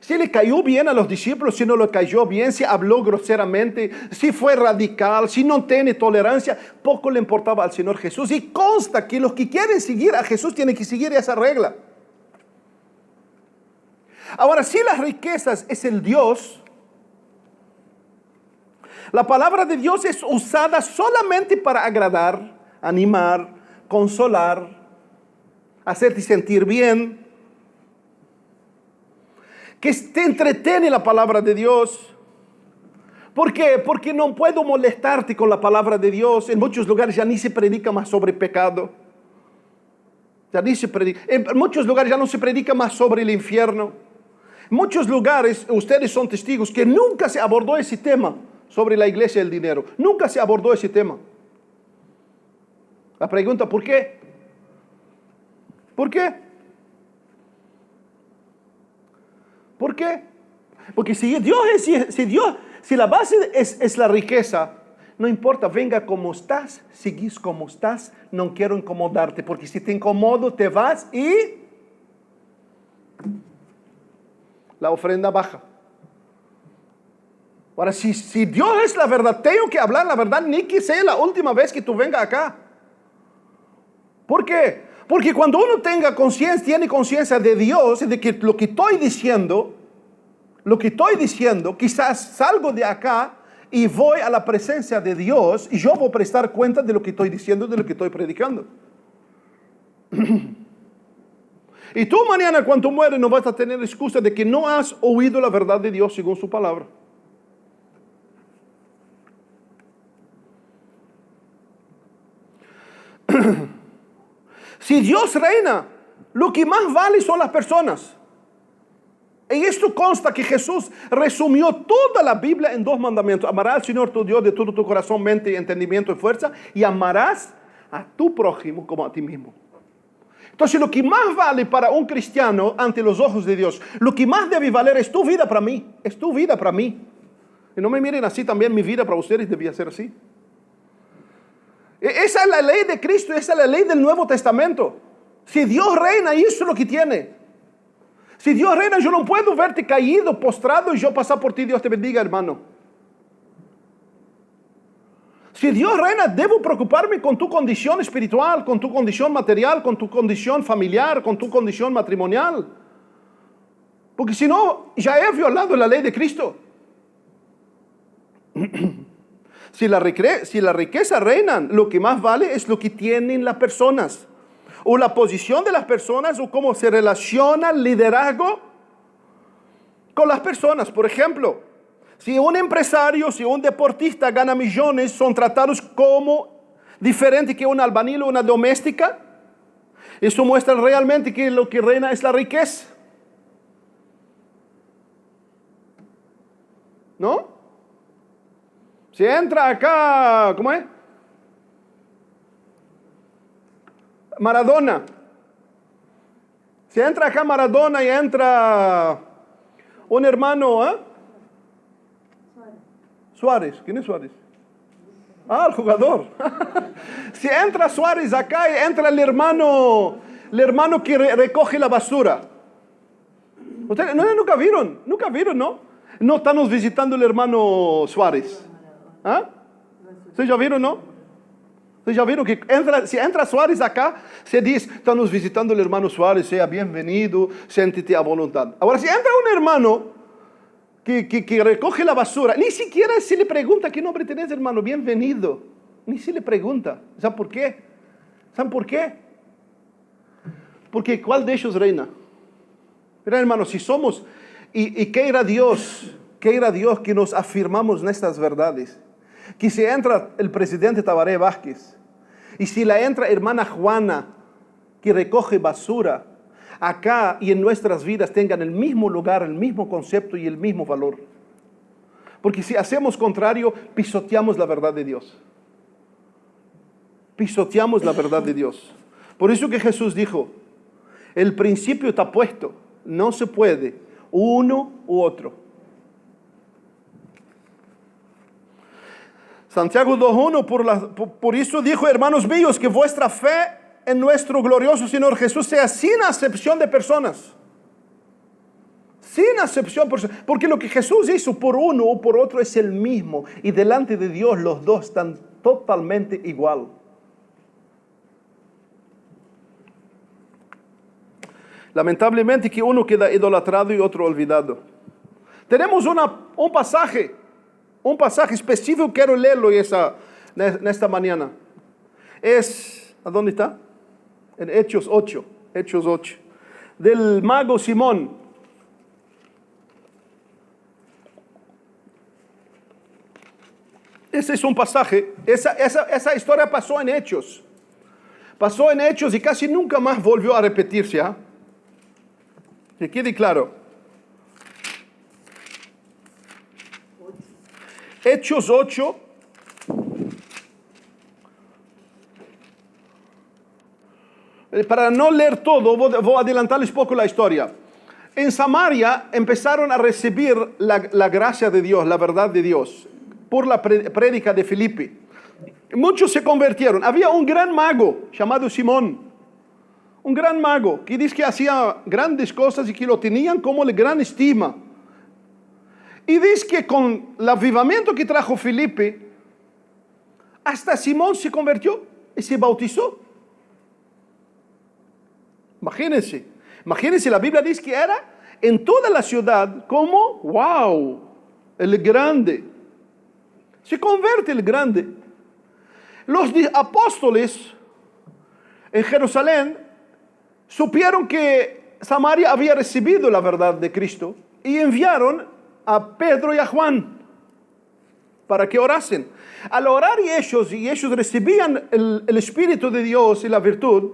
Si le cayó bien a los discípulos, si no le cayó bien, si habló groseramente, si fue radical, si no tiene tolerancia, poco le importaba al Señor Jesús. Y consta que los que quieren seguir a Jesús tienen que seguir esa regla. Ahora, si las riquezas es el Dios, la palabra de Dios es usada solamente para agradar, animar, consolar, hacerte sentir bien. Que te entretiene la palabra de Dios. ¿Por qué? Porque no puedo molestarte con la palabra de Dios. En muchos lugares ya ni se predica más sobre pecado. Ya ni se predica. En muchos lugares ya no se predica más sobre el infierno. En muchos lugares, ustedes son testigos, que nunca se abordó ese tema sobre la iglesia y el dinero. Nunca se abordó ese tema. La pregunta, ¿por qué? ¿Por qué? ¿Por qué? Porque si la base es la riqueza, no importa, venga como estás, seguís como estás, no quiero incomodarte, porque si te incomodo te vas y la ofrenda baja. Ahora, si Dios es la verdad, tengo que hablar la verdad, ni que sea la última vez que tú vengas acá. ¿Por qué? Porque cuando uno tiene conciencia de Dios, de que lo que estoy diciendo, quizás salgo de acá y voy a la presencia de Dios y yo voy a prestar cuenta de lo que estoy diciendo, de lo que estoy predicando. Y tú mañana cuando mueres no vas a tener excusa de que no has oído la verdad de Dios según su palabra. Si Dios reina lo que más vale son las personas. En esto consta que Jesús resumió toda la Biblia en 2 mandamientos. Amarás al Señor tu Dios de todo tu corazón, mente, entendimiento y fuerza. Y amarás a tu prójimo como a ti mismo. Entonces lo que más vale para un cristiano ante los ojos de Dios, lo que más debe valer es tu vida para mí. Es tu vida para mí. Y no me miren así, también mi vida para ustedes debía ser así. Esa es la ley de Cristo, esa es la ley del Nuevo Testamento. Si Dios reina, eso es lo que tiene. Si Dios reina, yo no puedo verte caído, postrado y yo pasar por ti. Dios te bendiga, hermano. Si Dios reina, debo preocuparme con tu condición espiritual, con tu condición material, con tu condición familiar, con tu condición matrimonial. Porque si no, ya he violado la ley de Cristo. Si la riqueza reina, lo que más vale es lo que tienen las personas. O la posición de las personas, o cómo se relaciona el liderazgo con las personas. Por ejemplo, si un empresario, si un deportista gana millones, son tratados como diferente que un albañil o una doméstica. Eso muestra realmente que lo que reina es la riqueza. ¿No? Si entra acá, ¿cómo es? Maradona. Si entra acá Maradona y entra un hermano, ¿eh? Suárez. ¿Quién es Suárez? Ah, el jugador. Si entra Suárez acá y entra el hermano que recoge la basura. Ustedes nunca vieron, ¿no? No estamos visitando el hermano Suárez. ¿Ah? ¿Ustedes ya vieron, no? ¿Ustedes ya vieron que si entra Suárez acá, se dice, estamos visitando el hermano Suárez, sea bienvenido, siéntete a voluntad. Ahora, si entra un hermano que recoge la basura, ni siquiera se le pregunta qué nombre tenés, hermano, bienvenido. Ni se le pregunta. ¿Saben por qué? ¿Saben por qué? Porque ¿cuál de ellos reina? Mira, hermano, si somos, y qué era Dios que nos afirmamos en estas verdades. Que si entra el presidente Tabaré Vázquez, y si la entra hermana Juana, que recoge basura, acá y en nuestras vidas tengan el mismo lugar, el mismo concepto y el mismo valor. Porque si hacemos contrario, pisoteamos la verdad de Dios. Pisoteamos la verdad de Dios. Por eso que Jesús dijo, el principio está puesto, no se puede uno u otro. Santiago 2:1, por eso dijo, hermanos míos, que vuestra fe en nuestro glorioso Señor Jesús sea sin acepción de personas. Sin acepción, porque lo que Jesús hizo por uno o por otro es el mismo. Y delante de Dios los dos están totalmente igual. Lamentablemente que uno queda idolatrado y otro olvidado. Tenemos un pasaje específico, quiero leerlo en esta mañana. ¿A dónde está? En Hechos 8, del mago Simón. Ese es un pasaje, esa historia pasó en Hechos. Pasó en Hechos y casi nunca más volvió a repetirse. ¿Ah? Que quede claro. Hechos 8. Para no leer todo, voy a adelantarles poco la historia. En Samaria empezaron a recibir la gracia de Dios, la verdad de Dios, por la prédica de Filipe. Muchos se convirtieron. Había un gran mago llamado Simón. Un gran mago que dice que hacía grandes cosas y que lo tenían como de gran estima. Y dice que con el avivamiento que trajo Filipe, hasta Simón se convirtió y se bautizó. Imagínense, la Biblia dice que era en toda la ciudad como, wow, el grande. Se convierte el grande. Los apóstoles en Jerusalén supieron que Samaria había recibido la verdad de Cristo y enviaron a Pedro y a Juan para que orasen. Al orar y ellos recibían el Espíritu de Dios y la virtud,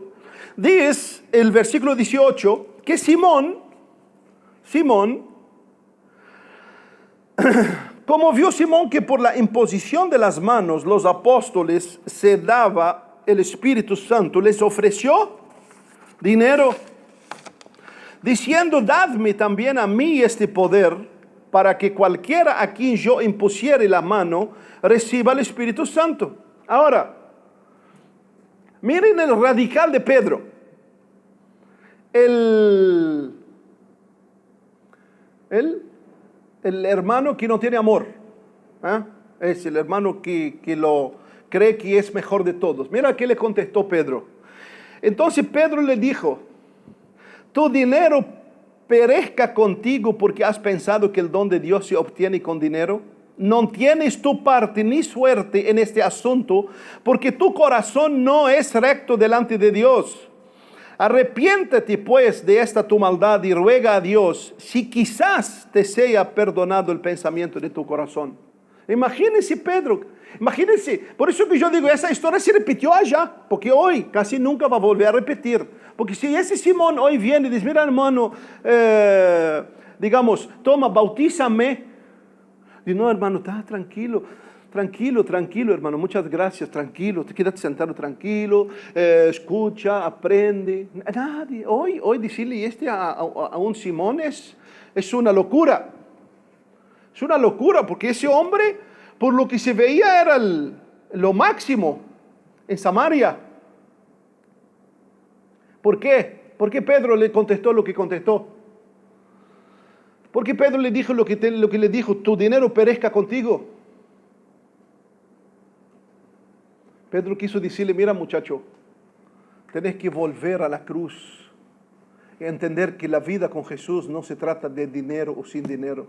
dice el versículo 18 que Simón, como vio Simón que por la imposición de las manos los apóstoles se daba el Espíritu Santo, les ofreció dinero, diciendo: dadme también a mí este poder, para que cualquiera a quien yo impusiere la mano reciba el Espíritu Santo. Ahora, miren el radical de Pedro. El hermano que no tiene amor. Es el hermano que lo cree que es mejor de todos. Mira qué le contestó Pedro. Entonces Pedro le dijo: tu dinero perezca contigo porque has pensado que el don de Dios se obtiene con dinero. No tienes tu parte ni suerte en este asunto, porque tu corazón no es recto delante de Dios. Arrepiéntete pues de esta tu maldad y ruega a Dios si quizás te sea perdonado el pensamiento de tu corazón. Imagínense Pedro, imagínense, por eso que yo digo, esa historia se repitió allá, porque hoy casi nunca va a volver a repetir. Porque si ese Simón hoy viene y dice: mira hermano, digamos, toma, bautízame. Dice: no hermano, está tranquilo, hermano, muchas gracias, tranquilo, te quedas sentado tranquilo, escucha, aprende. Nadie, hoy decirle a un Simón es una locura. Es una locura, porque ese hombre, por lo que se veía, era lo máximo en Samaria. ¿Por qué? ¿Por qué Pedro le contestó lo que contestó? ¿Por qué Pedro le dijo lo que le dijo? Tu dinero perezca contigo. Pedro quiso decirle: mira muchacho, tenés que volver a la cruz y entender que la vida con Jesús no se trata de dinero o sin dinero.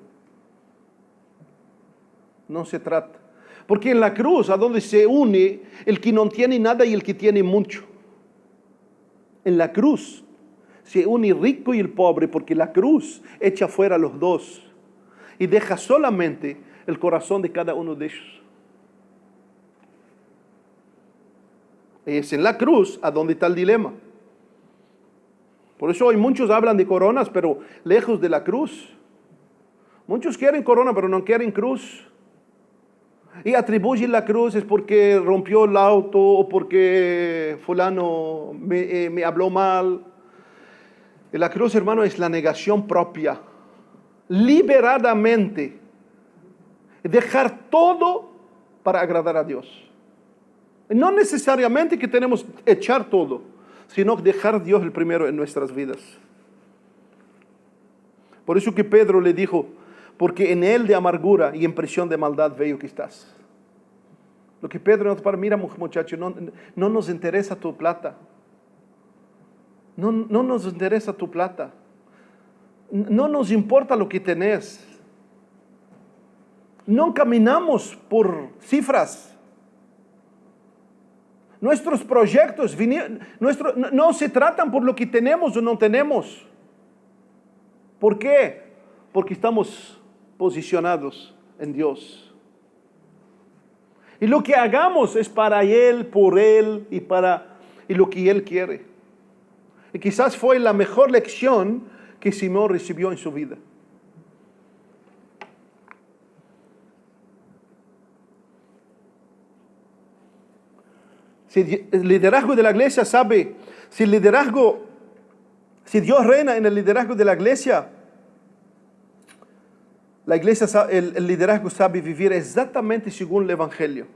No se trata. Porque en la cruz, a donde se une el que no tiene nada y el que tiene mucho. En la cruz se une el rico y el pobre, porque la cruz echa fuera a los dos y deja solamente el corazón de cada uno de ellos. Es en la cruz a donde está el dilema. Por eso hoy muchos hablan de coronas, pero lejos de la cruz. Muchos quieren corona, pero no quieren cruz. Y atribuyen la cruz es porque rompió el auto o porque fulano me habló mal. Y la cruz, hermano, es la negación propia. Liberadamente. Dejar todo para agradar a Dios. No necesariamente que tenemos que echar todo, sino dejar a Dios el primero en nuestras vidas. Por eso que Pedro le dijo: porque en él de amargura y en prisión de maldad veo que estás. Lo que Pedro nos para: mira muchacho, no nos interesa tu plata. No nos interesa tu plata. No nos importa lo que tenés. No caminamos por cifras. Nuestros proyectos no se tratan por lo que tenemos o no tenemos. ¿Por qué? Porque estamos posicionados en Dios. Y lo que hagamos es para Él, por Él y lo que Él quiere. Y quizás fue la mejor lección que Simón recibió en su vida. Si el liderazgo de la iglesia sabe, si Dios reina en el liderazgo de la iglesia, el liderazgo sabe vivir exactamente según el Evangelio.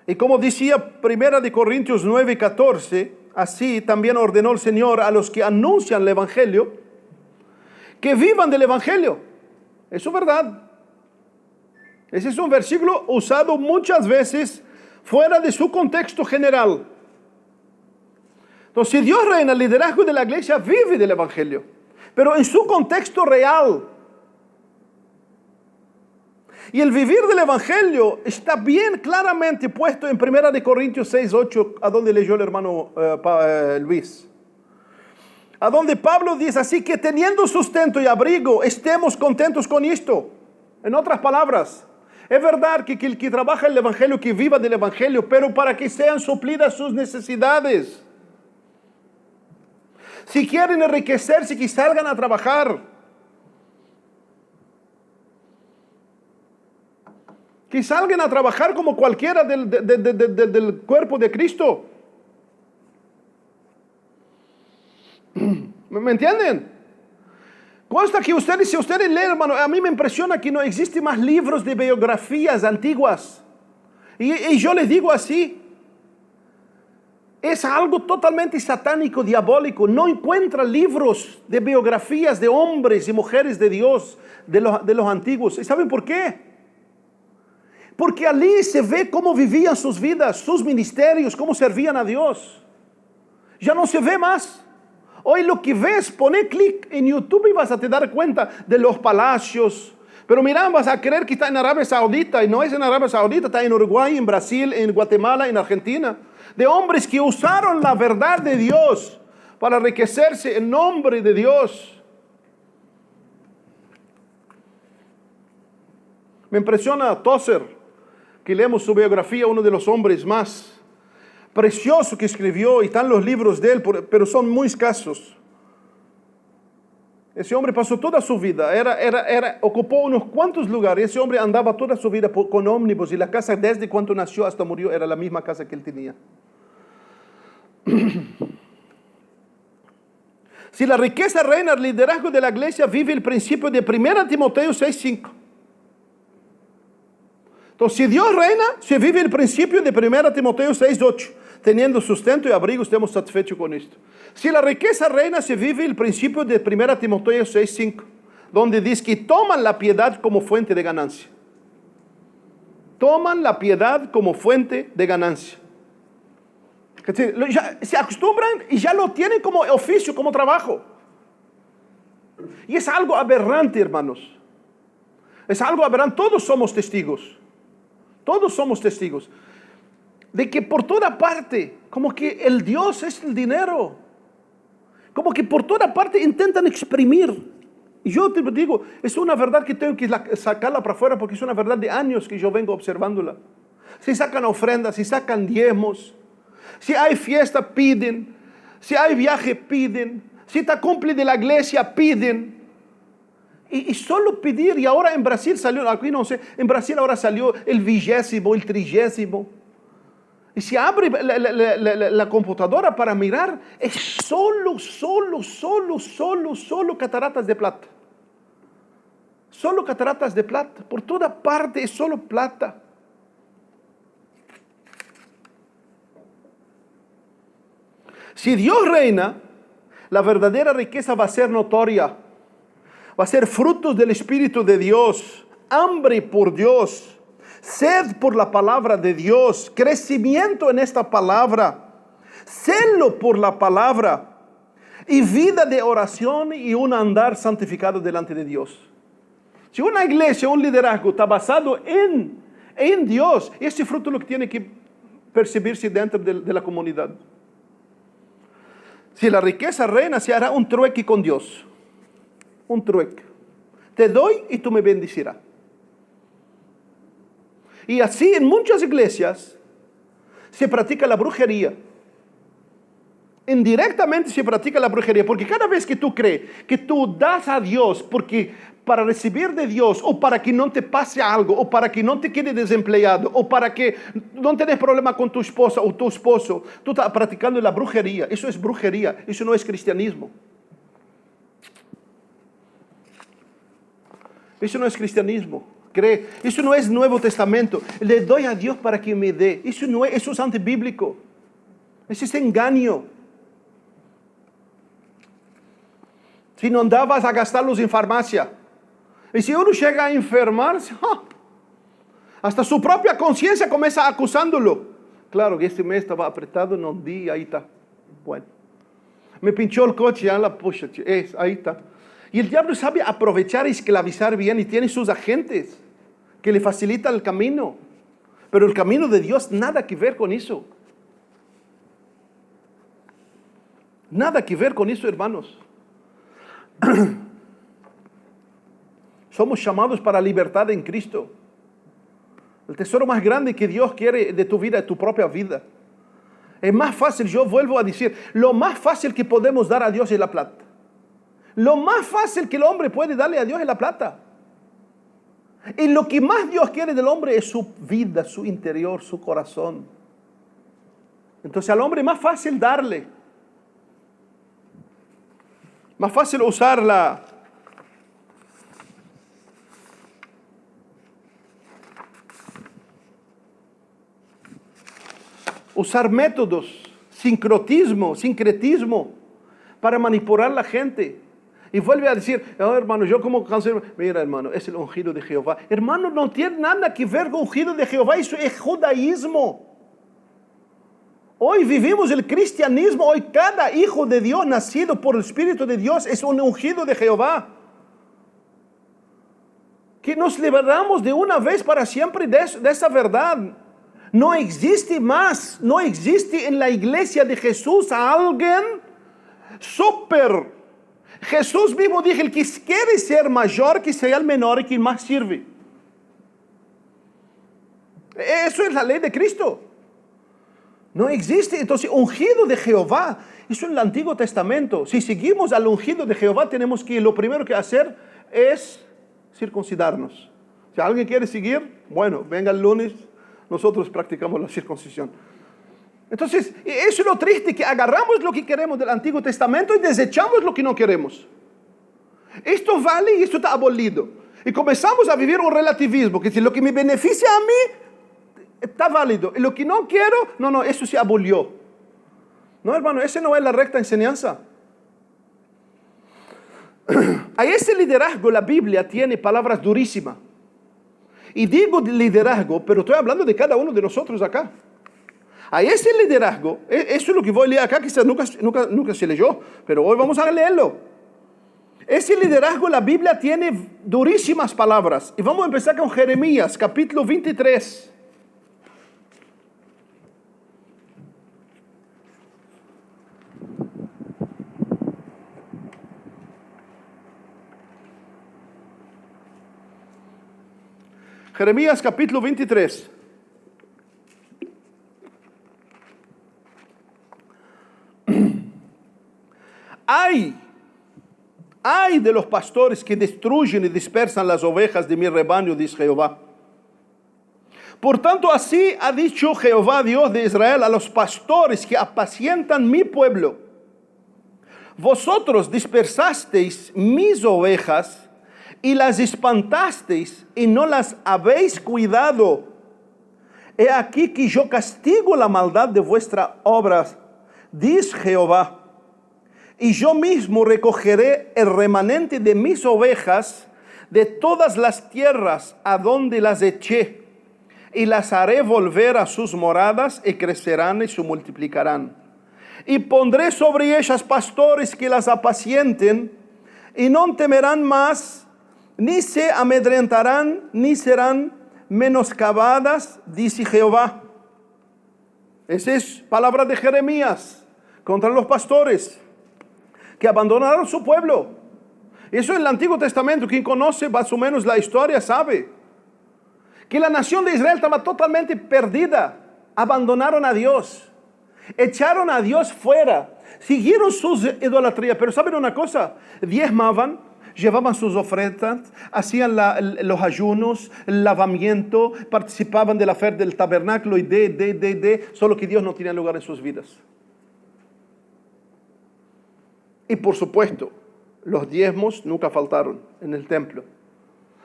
Y como decía 1 Corintios 9:14, así también ordenó el Señor a los que anuncian el Evangelio, que vivan del Evangelio. Eso es verdad. Ese es un versículo usado muchas veces fuera de su contexto general. Entonces, si Dios reina, el liderazgo de la iglesia vive del Evangelio, pero en su contexto real. Y el vivir del Evangelio está bien claramente puesto en 1 Corintios 6:8, a donde leyó el hermano Luis. A donde Pablo dice: así que teniendo sustento y abrigo, estemos contentos con esto. En otras palabras, es verdad que el que trabaja el Evangelio, que viva del Evangelio, pero para que sean suplidas sus necesidades. Si quieren enriquecerse, que salgan a trabajar. Que salgan a trabajar como cualquiera del cuerpo de Cristo. ¿Me entienden? Consta que ustedes, si ustedes leen, hermano, a mí me impresiona que no existen más libros de biografías antiguas. Y yo les digo así, es algo totalmente satánico, diabólico. No encuentra libros de biografías de hombres y mujeres de Dios, de los antiguos. ¿Y saben por qué? Porque allí se ve cómo vivían sus vidas, sus ministerios, cómo servían a Dios. Ya no se ve más. Hoy lo que ves, pone clic en YouTube y vas a te dar cuenta de los palacios. Pero mira, vas a creer que está en Arabia Saudita, y no es en Arabia Saudita, está en Uruguay, en Brasil, en Guatemala, en Argentina. De hombres que usaron la verdad de Dios para enriquecerse en nombre de Dios. Me impresiona Tozer, que leemos su biografía, uno de los hombres más precioso que escribió, y están los libros de él, pero son muy escasos. Ese hombre pasó toda su vida, ocupó unos cuantos lugares. Ese hombre andaba toda su vida con ómnibus, y la casa desde cuando nació hasta murió era la misma casa que él tenía. Si la riqueza reina, el liderazgo de la iglesia vive el principio de 1 Timoteo 6:5. Entonces, si Dios reina, se vive el principio de 1 Timoteo 6:8. Teniendo sustento y abrigo, estemos satisfechos con esto. Si la riqueza reina, se vive el principio de 1 Timoteo 6:5, donde dice que toman la piedad como fuente de ganancia. Toman la piedad como fuente de ganancia. Ya se acostumbran y ya lo tienen como oficio, como trabajo. Y es algo aberrante, hermanos. Es algo aberrante. Todos somos testigos. Todos somos testigos de que por toda parte, como que el Dios es el dinero. Como que por toda parte intentan exprimir. Y yo te digo, es una verdad que tengo que sacarla para afuera, porque es una verdad de años que yo vengo observándola. Si sacan ofrendas, si sacan diezmos, si hay fiesta, piden. Si hay viaje, piden. Si está cumple de la iglesia, piden. Y solo pedir. Y ahora en Brasil salió, aquí no sé, en Brasil ahora salió el 20º, el 30º. Y si abre la computadora para mirar, es solo cataratas de plata. Solo cataratas de plata. Por toda parte es solo plata. Si Dios reina, la verdadera riqueza va a ser notoria. Va a ser frutos del Espíritu de Dios. Hambre por Dios. Sed por la palabra de Dios, crecimiento en esta palabra, celo por la palabra, y vida de oración y un andar santificado delante de Dios. Si una iglesia, un liderazgo está basado en Dios, ese fruto es lo que tiene que percibirse dentro de la comunidad. Si la riqueza reina, se hará un trueque con Dios. Un trueque. Te doy y tú me bendecirás. Y así en muchas iglesias se practica la brujería. Indirectamente se practica la brujería, porque cada vez que tú crees que tú das a Dios porque para recibir de Dios, o para que no te pase algo, o para que no te quede desempleado, o para que no tenés problema con tu esposa o tu esposo, tú estás practicando la brujería. Eso es brujería, eso no es cristianismo. Eso no es cristianismo. Eso no es Nuevo Testamento. Le doy a Dios para que me dé. Eso es antibíblico. Eso es engaño. Si no andabas a gastarlos en farmacia. Y si uno llega a enfermarse, hasta su propia conciencia comienza acusándolo. Claro que este mes estaba apretado, no di, ahí está. Bueno. Me pinchó el coche, ya la pucha, ahí está. Y el diablo sabe aprovechar y esclavizar bien, y tiene sus agentes que le facilitan el camino. Pero el camino de Dios, nada que ver con eso. Nada que ver con eso, hermanos. Somos llamados para libertad en Cristo. El tesoro más grande que Dios quiere de tu vida es tu propia vida. Es más fácil, yo vuelvo a decir, lo más fácil que podemos dar a Dios es la plata. Lo más fácil que el hombre puede darle a Dios es la plata. Y lo que más Dios quiere del hombre es su vida, su interior, su corazón. Entonces al hombre es más fácil darle. Más fácil usarla. Usar métodos, sincretismo para manipular a la gente. Y vuelve a decir, oh, hermano, yo como cáncer, mira hermano, es el ungido de Jehová. Hermano, no tiene nada que ver con ungido de Jehová, eso es judaísmo. Hoy vivimos el cristianismo, hoy cada hijo de Dios nacido por el Espíritu de Dios es un ungido de Jehová. Que nos liberamos de una vez para siempre de esa verdad. No existe más, no existe en la iglesia de Jesús a alguien súper. Jesús mismo dijo, el que quiere ser mayor, que sea el menor y que más sirve. Eso es la ley de Cristo. No existe, entonces, ungido de Jehová, eso en el Antiguo Testamento. Si seguimos al ungido de Jehová, tenemos que, lo primero que hacer es circuncidarnos. Si alguien quiere seguir, bueno, venga el lunes, nosotros practicamos la circuncisión. Entonces, eso es lo triste, que agarramos lo que queremos del Antiguo Testamento y desechamos lo que no queremos. Esto vale y esto está abolido. Y comenzamos a vivir un relativismo, que si lo que me beneficia a mí está válido, y lo que no quiero, no, eso se abolió. No, hermano, esa no es la recta enseñanza. A ese liderazgo la Biblia tiene palabras durísimas. Y digo liderazgo, pero estoy hablando de cada uno de nosotros acá. A ese liderazgo, eso es lo que voy a leer acá, quizás nunca se leyó, pero hoy vamos a leerlo. Ese liderazgo, la Biblia tiene durísimas palabras. Y vamos a empezar con Jeremías, capítulo 23. Jeremías capítulo 23. Ay de los pastores que destruyen y dispersan las ovejas de mi rebaño, dice Jehová. Por tanto, así ha dicho Jehová, Dios de Israel, a los pastores que apacientan mi pueblo. Vosotros dispersasteis mis ovejas y las espantasteis y no las habéis cuidado. He aquí que yo castigo la maldad de vuestras obras, dice Jehová. Y yo mismo recogeré el remanente de mis ovejas de todas las tierras a donde las eché, y las haré volver a sus moradas, y crecerán y se multiplicarán. Y pondré sobre ellas pastores que las apacienten, y no temerán más, ni se amedrentarán, ni serán menoscabadas, dice Jehová. Esa es palabra de Jeremías contra los pastores que abandonaron su pueblo. Eso en el Antiguo Testamento, quien conoce más o menos la historia sabe que la nación de Israel estaba totalmente perdida. Abandonaron a Dios, echaron a Dios fuera, siguieron sus idolatrías. Pero ¿saben una cosa? Diezmaban, llevaban sus ofrendas, hacían los ayunos, el lavamiento, participaban de la fe del tabernáculo y solo que Dios no tenía lugar en sus vidas. Y por supuesto, los diezmos nunca faltaron en el templo.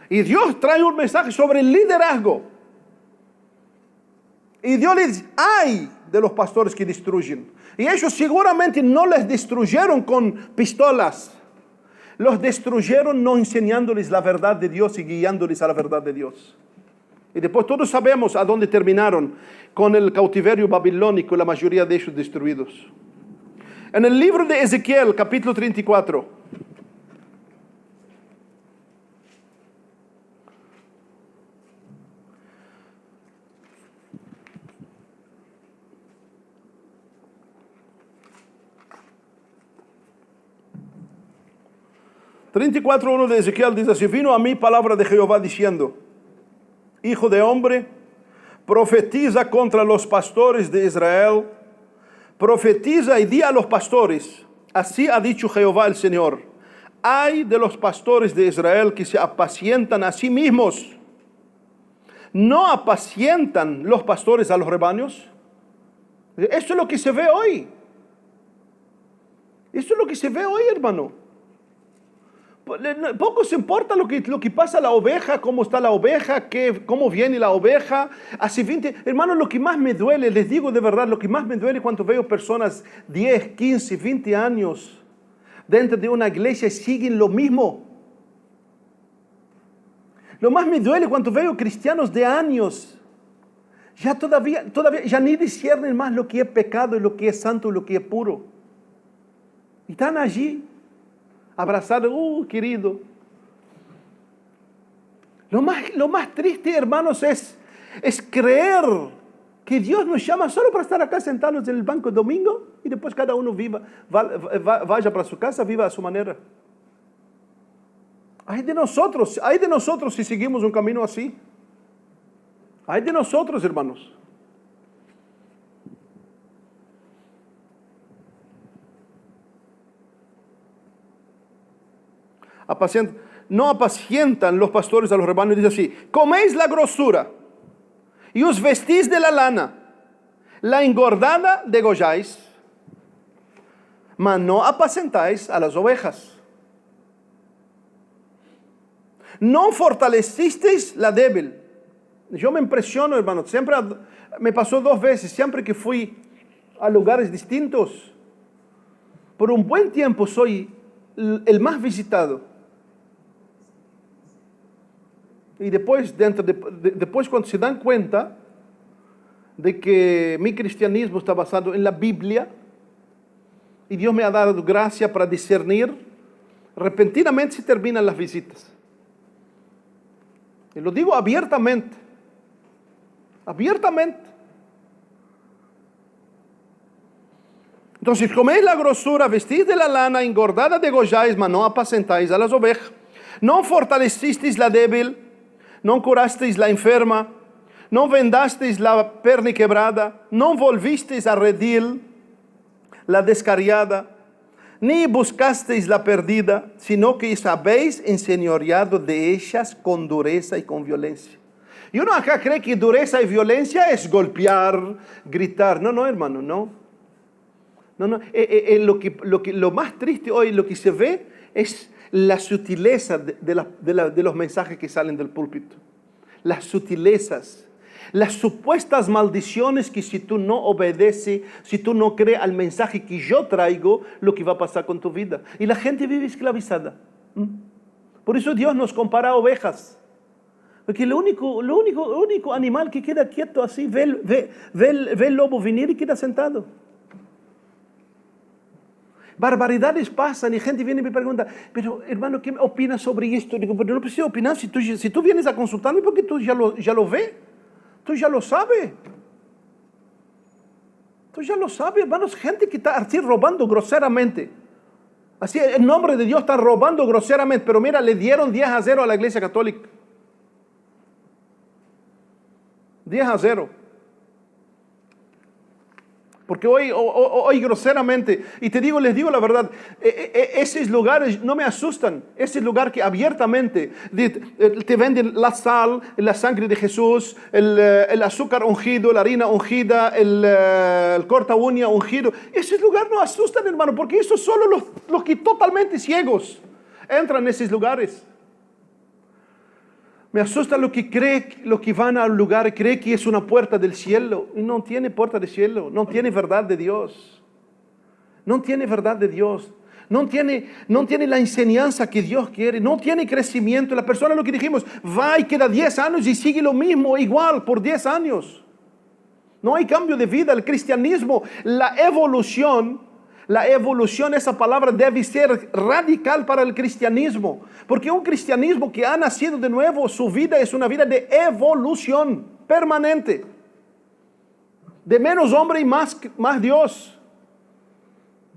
Y Dios trae un mensaje sobre el liderazgo. Y Dios les dice, ay de los pastores que destruyen. Y ellos seguramente no les destruyeron con pistolas. Los destruyeron no enseñándoles la verdad de Dios y guiándoles a la verdad de Dios. Y después todos sabemos a dónde terminaron con el cautiverio babilónico, la mayoría de ellos destruidos. En el libro de Ezequiel, capítulo 34. (34:1) de Ezequiel dice así: vino a mí palabra de Jehová diciendo: hijo de hombre, profetiza contra los pastores de Israel profetiza y di a los pastores, así ha dicho Jehová el Señor, ay de los pastores de Israel que se apacientan a sí mismos. ¿No apacientan los pastores a los rebaños? Esto es lo que se ve hoy. Esto es lo que se ve hoy, hermano. Poco se importa lo que pasa a la oveja, cómo está la oveja, cómo viene la oveja. Hace 20, hermano, lo que más me duele, les digo de verdad, lo que más me duele cuando veo personas 10, 15, 20 años dentro de una iglesia siguen lo mismo. Lo más me duele cuando veo cristianos de años, ya todavía ya ni disciernen más lo que es pecado y lo que es santo y lo que es puro. Y están allí, abrazados, querido. Lo más triste, hermanos, es creer que Dios nos llama solo para estar acá sentados en el banco el domingo y después cada uno vaya para su casa, viva a su manera. Hay de nosotros si seguimos un camino así. Hay de nosotros, hermanos. No apacientan los pastores a los rebaños. Dice así: coméis la grosura y os vestís de la lana, la engordada degolláis, mas no apacentáis a las ovejas. No fortalecisteis la débil. Yo me impresiono, hermano, siempre me pasó 2 veces, siempre que fui a lugares distintos, por un buen tiempo soy el más visitado. Y después, después cuando se dan cuenta de que mi cristianismo está basado en la Biblia, y Dios me ha dado gracia para discernir, repentinamente se terminan las visitas. Y lo digo abiertamente. Abiertamente. Entonces, coméis la grosura, vestís de la lana, engordada degolláis, mas no apacentáis a las ovejas. No fortalecisteis la débil, no curasteis la enferma, no vendasteis la perniquebrada, no volvisteis a redil la descarriada, ni buscasteis la perdida, sino que os habéis enseñoreado de ellas con dureza y con violencia. Y uno acá cree que dureza y violencia es golpear, gritar. No, hermano, no. Lo más triste hoy, lo que se ve es la sutileza de los mensajes que salen del púlpito. Las sutilezas, las supuestas maldiciones que si tú no obedeces, si tú no crees al mensaje que yo traigo, lo que va a pasar con tu vida. Y la gente vive esclavizada. Por eso Dios nos compara a ovejas. Porque el único animal que queda quieto así, ve el lobo venir y queda sentado. Barbaridades pasan y gente viene y me pregunta, pero hermano, ¿qué opinas sobre esto? Digo, pero no preciso opinar, si tú vienes a consultarme porque tú ya lo ves, tú ya lo sabes. Tú ya lo sabes, hermanos, gente que está así robando groseramente. Así en nombre de Dios están robando groseramente, pero mira, le dieron 10-0 a la Iglesia Católica. 10-0. Porque hoy groseramente, y les digo la verdad, esos lugares no me asustan. Ese lugar que abiertamente te venden la sal, la sangre de Jesús, el azúcar ungido, la harina ungida, el corta uña ungido. Ese lugar no asustan, hermano, porque eso solo los que totalmente ciegos entran en esos lugares. Me asusta lo que van al lugar y cree que es una puerta del cielo. Y no tiene puerta del cielo. No tiene verdad de Dios. No tiene verdad de Dios. No tiene la enseñanza que Dios quiere. No tiene crecimiento. La persona, lo que dijimos, va y queda 10 años y sigue lo mismo, igual, por 10 años. No hay cambio de vida. El cristianismo, la evolución, esa palabra debe ser radical para el cristianismo. Porque un cristianismo que ha nacido de nuevo, su vida es una vida de evolución permanente. De menos hombre y más Dios.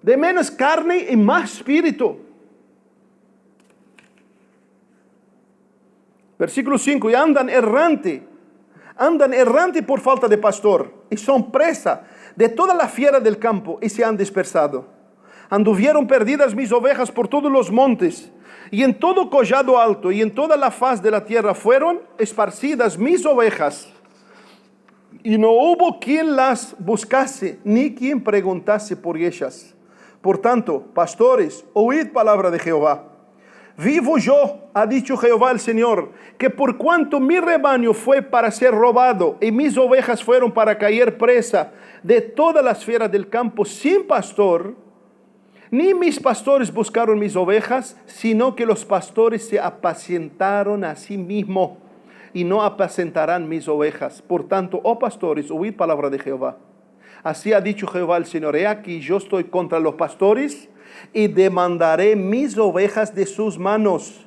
De menos carne y más espíritu. Versículo 5. Y andan errante por falta de pastor. Y son presa de todas las fieras del campo y se han dispersado. Anduvieron perdidas mis ovejas por todos los montes, y en todo collado alto y en toda la faz de la tierra fueron esparcidas mis ovejas. Y no hubo quien las buscase, ni quien preguntase por ellas. Por tanto, pastores, oíd palabra de Jehová. Vivo yo, ha dicho Jehová el Señor, que por cuanto mi rebaño fue para ser robado y mis ovejas fueron para caer presa de todas las fieras del campo sin pastor, ni mis pastores buscaron mis ovejas, sino que los pastores se apacientaron a sí mismos y no apacentarán mis ovejas. Por tanto, oh pastores, oíd palabra de Jehová. Así ha dicho Jehová el Señor, he aquí yo estoy contra los pastores y demandaré mis ovejas de sus manos.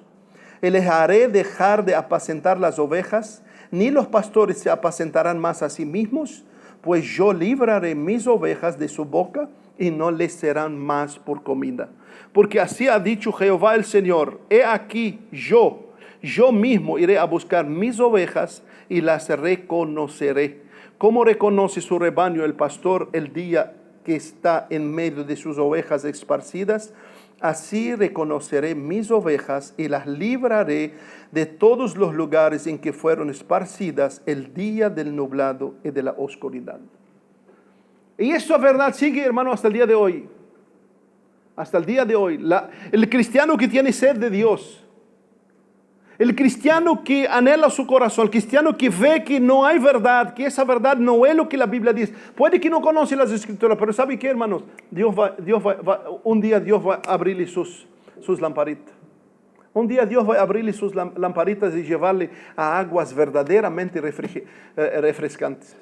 Y les haré dejar de apacentar las ovejas, ni los pastores se apacentarán más a sí mismos, pues yo libraré mis ovejas de su boca y no les serán más por comida. Porque así ha dicho Jehová el Señor, he aquí yo mismo iré a buscar mis ovejas y las reconoceré. ¿Cómo reconoce su rebaño el pastor el día que está en medio de sus ovejas esparcidas? Así reconoceré mis ovejas y las libraré de todos los lugares en que fueron esparcidas el día del nublado y de la oscuridad. Y eso es verdad, sigue hermano hasta el día de hoy. Hasta el día de hoy. El cristiano que tiene sed de Dios, el cristiano que anhela su corazón, el cristiano que ve que no hay verdad, que esa verdad no es lo que la Biblia dice. Puede que no conoce las escrituras, pero ¿sabe qué, hermanos? Un día Dios va a abrirle sus lamparitas. Un día Dios va a abrirle sus lamparitas y llevarle a aguas verdaderamente refrescantes.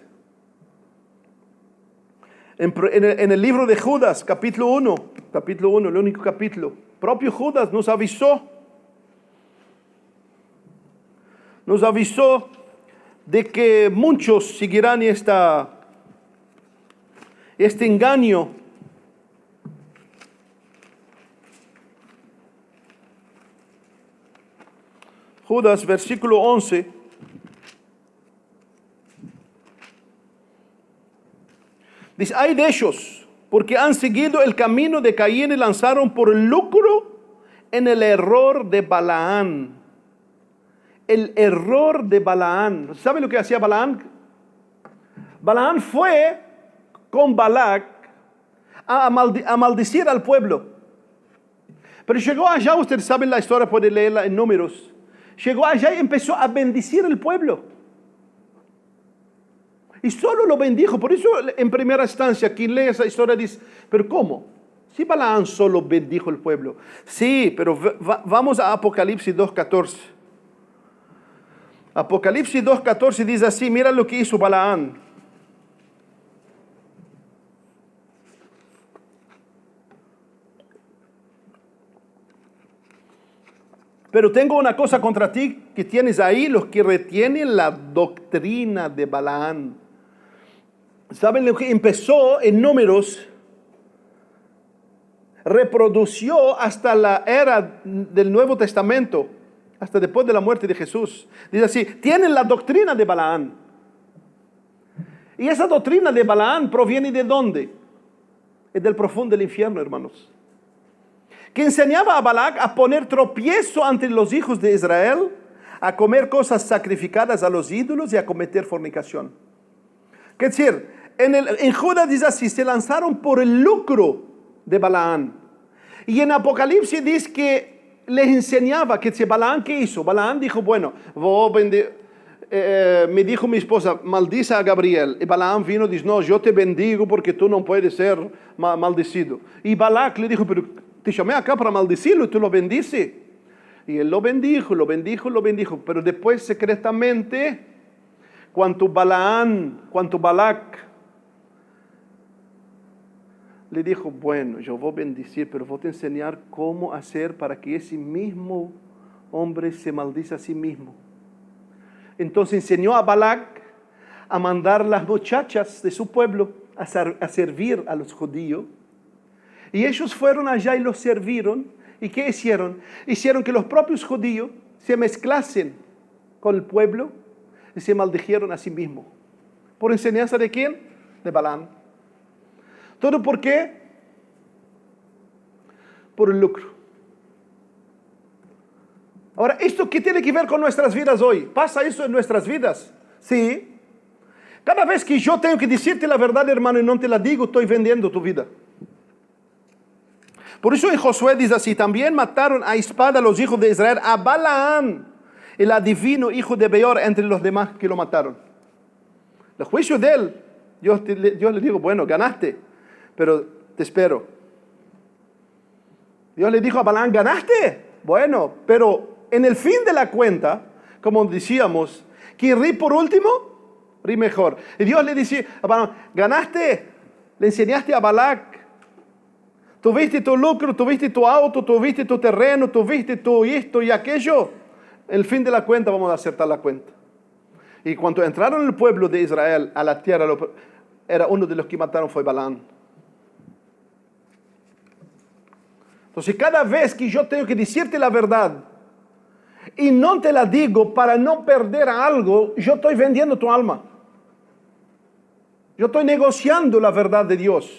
En el libro de Judas, capítulo 1, el único capítulo, propio Judas nos avisó de que muchos seguirán este engaño. Judas, versículo 11. Dice, hay de ellos, porque han seguido el camino de Caín y lanzaron por lucro en el error de Balaán. El error de Balaán. ¿Sabe lo que hacía Balaán? Balaán fue con Balac a maldecir al pueblo. Pero llegó allá, ustedes saben la historia, pueden leerla en Números. Llegó allá y empezó a bendecir al pueblo. Y solo lo bendijo. Por eso en primera instancia quien lee esa historia dice, pero ¿cómo? Si Balaán solo bendijo el pueblo. Sí, pero vamos a Apocalipsis 2.14. Apocalipsis 2.14 dice así, mira lo que hizo Balaán. Pero tengo una cosa contra ti que tienes ahí, los que retienen la doctrina de Balaán. ¿Saben lo que empezó en Números? Reprodució hasta la era del Nuevo Testamento, hasta después de la muerte de Jesús. Dice así, tienen la doctrina de Balaán. Y esa doctrina de Balaán proviene ¿de dónde? Es del profundo del infierno, hermanos. Que enseñaba a Balac a poner tropiezo ante los hijos de Israel, a comer cosas sacrificadas a los ídolos y a cometer fornicación. Es decir, en Judas dice así, se lanzaron por el lucro de Balaán. Y en Apocalipsis dice que les enseñaba que Balaán, ¿qué hizo? Balaán dijo, bueno, me dijo mi esposa, maldice a Gabriel. Y Balaán vino y dice, no, yo te bendigo porque tú no puedes ser maldecido. Y Balac le dijo, pero te llamé acá para maldecirlo y tú lo bendices. Y él lo bendijo. Pero después secretamente, cuando Balac le dijo, bueno, yo voy a bendecir, pero voy a enseñar cómo hacer para que ese mismo hombre se maldice a sí mismo. Entonces enseñó a Balac a mandar las muchachas de su pueblo a servir a los judíos. Y ellos fueron allá y los sirvieron. ¿Y qué hicieron? Hicieron que los propios judíos se mezclasen con el pueblo y se maldijeron a sí mismos. ¿Por enseñanza de quién? De Balaam. ¿Todo por qué? Por el lucro. Ahora, ¿esto qué tiene que ver con nuestras vidas hoy? ¿Pasa eso en nuestras vidas? Sí. Cada vez que yo tengo que decirte la verdad, hermano, y no te la digo, estoy vendiendo tu vida. Por eso en Josué dice así: también mataron a espada los hijos de Israel a Balaam, el adivino hijo de Beor, entre los demás que lo mataron. El juicio de él, Dios le dijo: bueno, ganaste, pero te espero. Dios le dijo a Balaam: ganaste, bueno, pero en el fin de la cuenta, como decíamos, ¿quién ríe por último? Ríe mejor. Y Dios le dice a Balaam: ganaste, le enseñaste a Balac, tuviste tu lucro, tuviste tu auto, tuviste tu terreno, tuviste tu esto y aquello. En el fin de la cuenta vamos a acertar la cuenta. Y cuando entraron el pueblo de Israel a la tierra, era uno de los que mataron fue Balaam. Entonces, cada vez que yo tengo que decirte la verdad y no te la digo para no perder algo, yo estoy vendiendo tu alma. Yo estoy negociando la verdad de Dios.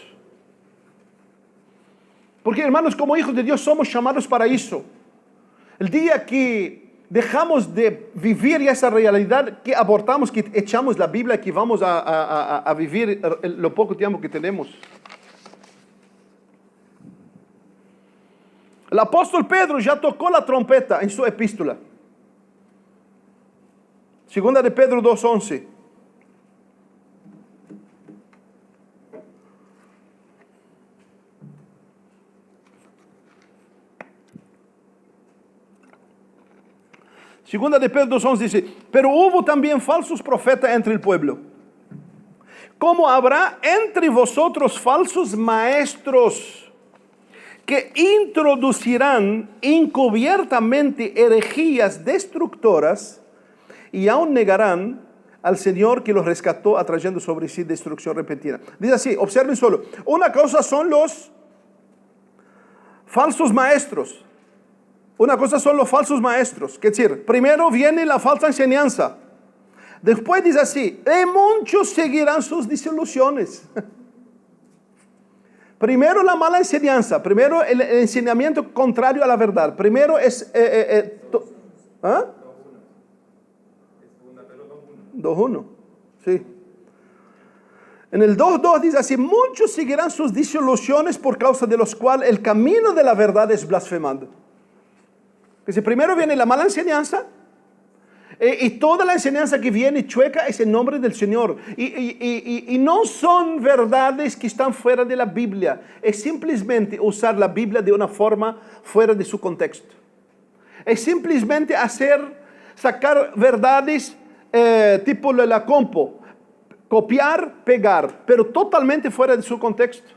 Porque, hermanos, como hijos de Dios somos llamados para eso. El día que dejamos de vivir esa realidad, que abortamos, que echamos la Biblia, que vamos a vivir lo poco tiempo que tenemos. El apóstol Pedro ya tocó la trompeta en su epístola. Segunda de Pedro 2:11. Segunda de Pedro 2:11 dice: pero hubo también falsos profetas entre el pueblo, como habrá entre vosotros falsos maestros, que introducirán encubiertamente herejías destructoras y aún negarán al Señor que los rescató, atrayendo sobre sí destrucción repentina. Dice así, observen solo. Una cosa son los falsos maestros. Una cosa son los falsos maestros. Es decir, primero viene la falsa enseñanza. Después dice así: y muchos seguirán sus disoluciones. Primero la mala enseñanza, primero el enseñamiento contrario a la verdad. Primero es... ¿ah? 2:1, sí. En el 2:2 dice así: muchos seguirán sus disoluciones, por causa de los cuales el camino de la verdad es blasfemado. Dice, primero viene la mala enseñanza, y toda la enseñanza que viene chueca es en nombre del Señor. Y no son verdades que están fuera de la Biblia. Es simplemente usar la Biblia de una forma fuera de su contexto. Es simplemente sacar verdades tipo la compo. Copiar, pegar, pero totalmente fuera de su contexto.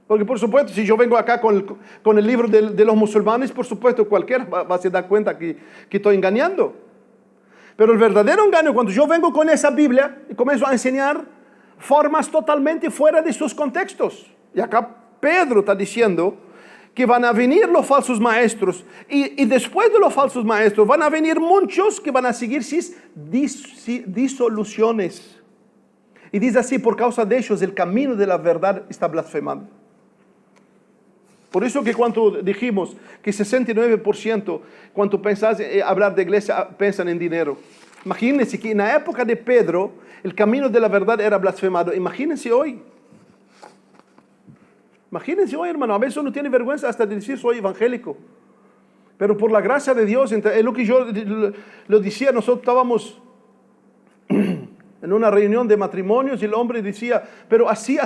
Porque por supuesto, si yo vengo acá con el libro de los musulmanes, por supuesto cualquiera va a se dar cuenta que estoy engañando. Pero el verdadero engaño, cuando yo vengo con esa Biblia y comienzo a enseñar formas totalmente fuera de sus contextos. Y acá Pedro está diciendo que van a venir los falsos maestros, y después de los falsos maestros van a venir muchos que van a seguir sus disoluciones. Y dice así: por causa de ellos el camino de la verdad está blasfemado. Por eso que cuando dijimos que 69% cuando pensás hablar de iglesia piensan en dinero. Imagínense que en la época de Pedro el camino de la verdad era blasfemado. Imagínense hoy. Imagínense hoy, hermano. A veces uno tiene vergüenza hasta de decir soy evangélico. Pero por la gracia de Dios, es lo que yo lo decía, nosotros estábamos en una reunión de matrimonios y el hombre decía, pero así.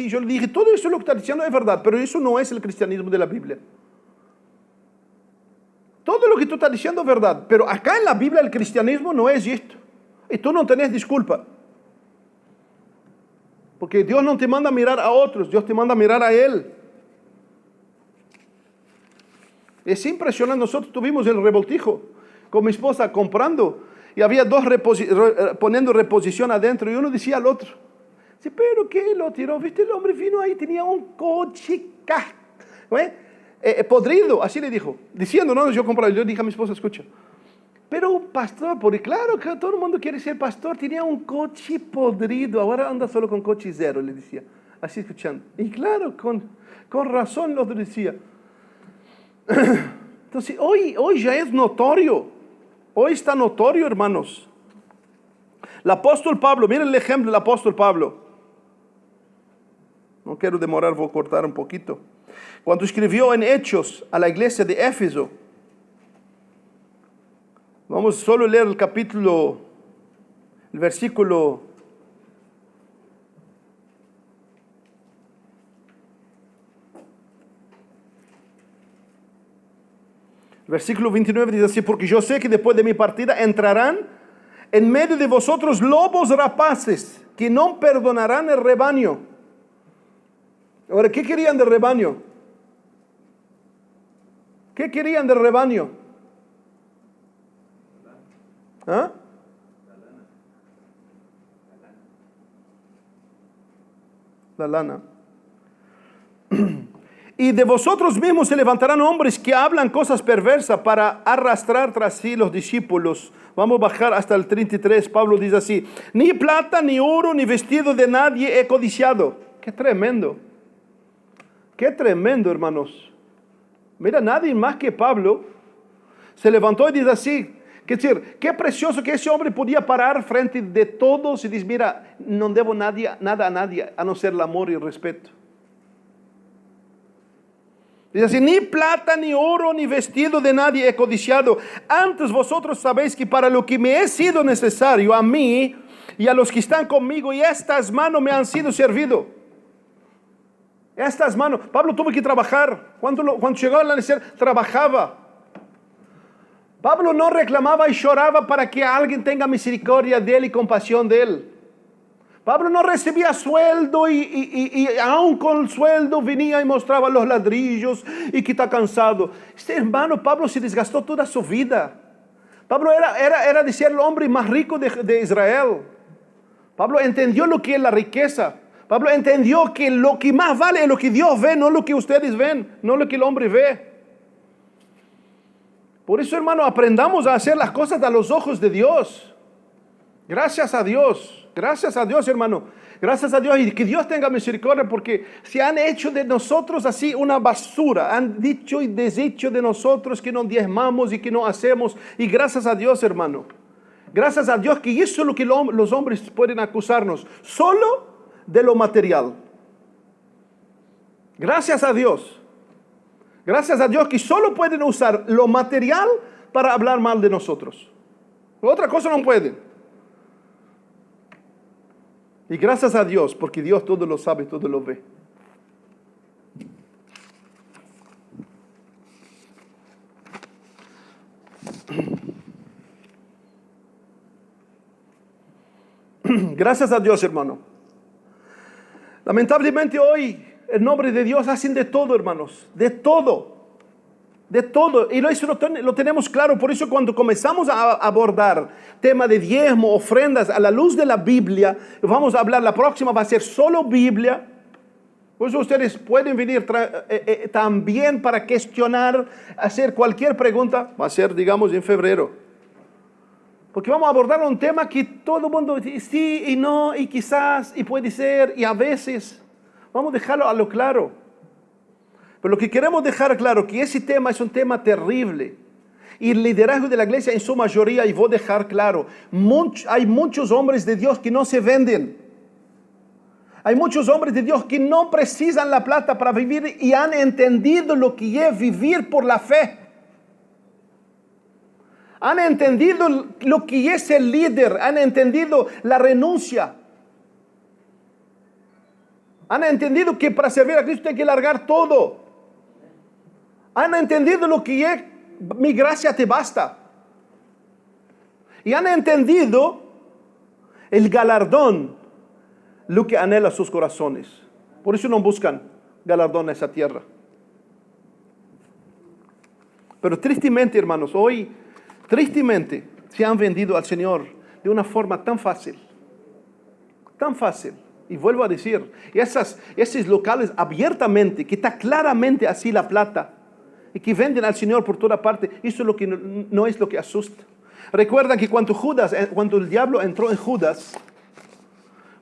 Yo le dije, todo eso lo que está diciendo es verdad, pero eso no es el cristianismo de la Biblia. Todo lo que tú estás diciendo es verdad, pero acá en la Biblia el cristianismo no es esto. Y tú no tenés disculpa. Porque Dios no te manda a mirar a otros, Dios te manda a mirar a Él. Es impresionante. Nosotros tuvimos el revoltijo con mi esposa comprando, y había dos poniendo reposición adentro, y uno decía al otro, sí, pero ¿qué lo tiró? ¿Viste? El hombre vino ahí, tenía un coche podrido, así le dijo, diciendo, no, yo compraba. Yo dije a mi esposa, escucha, pero un pastor, porque claro que todo el mundo quiere ser pastor, tenía un coche podrido, ahora anda solo con coche cero, le decía. así escuchando. Y claro, con razón lo decía. Entonces, hoy ya es notorio. Hoy está notorio, hermanos. El apóstol Pablo, miren el ejemplo del apóstol Pablo. No quiero demorar, voy a cortar un poquito. Cuando escribió en Hechos a la iglesia de Éfeso, vamos solo a leer el capítulo, el versículo 29 dice así: porque yo sé que después de mi partida entrarán en medio de vosotros lobos rapaces que no perdonarán el rebaño. Ahora, ¿qué querían del rebaño? ¿Qué querían del rebaño? ¿Ah? La lana. Y de vosotros mismos se levantarán hombres que hablan cosas perversas para arrastrar tras sí los discípulos. Vamos a bajar hasta el 33. Pablo dice así: ni plata, ni oro, ni vestido de nadie he codiciado. Qué tremendo. Qué tremendo, hermanos. Mira, nadie más que Pablo se levantó y dice así. Quer decir, qué precioso que ese hombre podía parar frente de todos y decir: mira, no debo nada a nadie a no ser el amor y el respeto. Dice así: ni plata, ni oro, ni vestido de nadie he codiciado. Antes vosotros sabéis que para lo que me he sido necesario a mí y a los que están conmigo, y estas manos me han sido servido. Estas manos. Pablo tuvo que trabajar. Cuando llegó a la necesidad, trabajaba. Pablo no reclamaba y lloraba para que alguien tenga misericordia de él y compasión de él. Pablo no recibía sueldo y aún con el sueldo venía y mostraba los ladrillos y que está cansado. Este hermano Pablo se desgastó toda su vida. Pablo era de ser el hombre más rico de Israel. Pablo entendió lo que es la riqueza. Pablo entendió que lo que más vale es lo que Dios ve, no lo que ustedes ven, no lo que el hombre ve. Por eso, hermano, aprendamos a hacer las cosas a los ojos de Dios. Gracias a Dios, hermano. Gracias a Dios, y que Dios tenga misericordia, porque se han hecho de nosotros así una basura. Han dicho y deshecho de nosotros que no diezmamos y que no hacemos. Y gracias a Dios, hermano. Gracias a Dios que eso es lo que los hombres pueden acusarnos. Solo de lo material. Gracias a Dios. Gracias a Dios que solo pueden usar lo material para hablar mal de nosotros. Otra cosa no pueden. Y gracias a Dios, porque Dios todo lo sabe, todo lo ve. Gracias a Dios, hermano. Lamentablemente hoy, el nombre de Dios hacen de todo, hermanos. De todo. De todo. Y eso lo tenemos claro. Por eso cuando comenzamos a abordar tema de diezmo, ofrendas a la luz de la Biblia, vamos a hablar, la próxima va a ser solo Biblia. Por eso ustedes pueden venir también para cuestionar, hacer cualquier pregunta. Va a ser, digamos, en febrero. Porque vamos a abordar un tema que todo el mundo dice sí y no, y quizás, y puede ser, y a veces. Vamos a dejarlo a lo claro. Pero lo que queremos dejar claro, que ese tema es un tema terrible. Y el liderazgo de la iglesia en su mayoría, y voy a dejar claro, hay muchos hombres de Dios que no se venden. Hay muchos hombres de Dios que no precisan la plata para vivir y han entendido lo que es vivir por la fe. Han entendido lo que es el líder, han entendido la renuncia. Han entendido que para servir a Cristo hay que largar todo. Han entendido lo que es mi gracia te basta. Y han entendido el galardón, lo que anhela sus corazones. Por eso no buscan galardón en esa tierra. Pero tristemente, hermanos, hoy, tristemente, se han vendido al Señor de una forma tan fácil. Tan fácil. Y vuelvo a decir, esos locales abiertamente, que está claramente así la plata, y que venden al Señor por toda parte, eso es lo que no es lo que asusta. Recuerdan que cuando el diablo entró en Judas,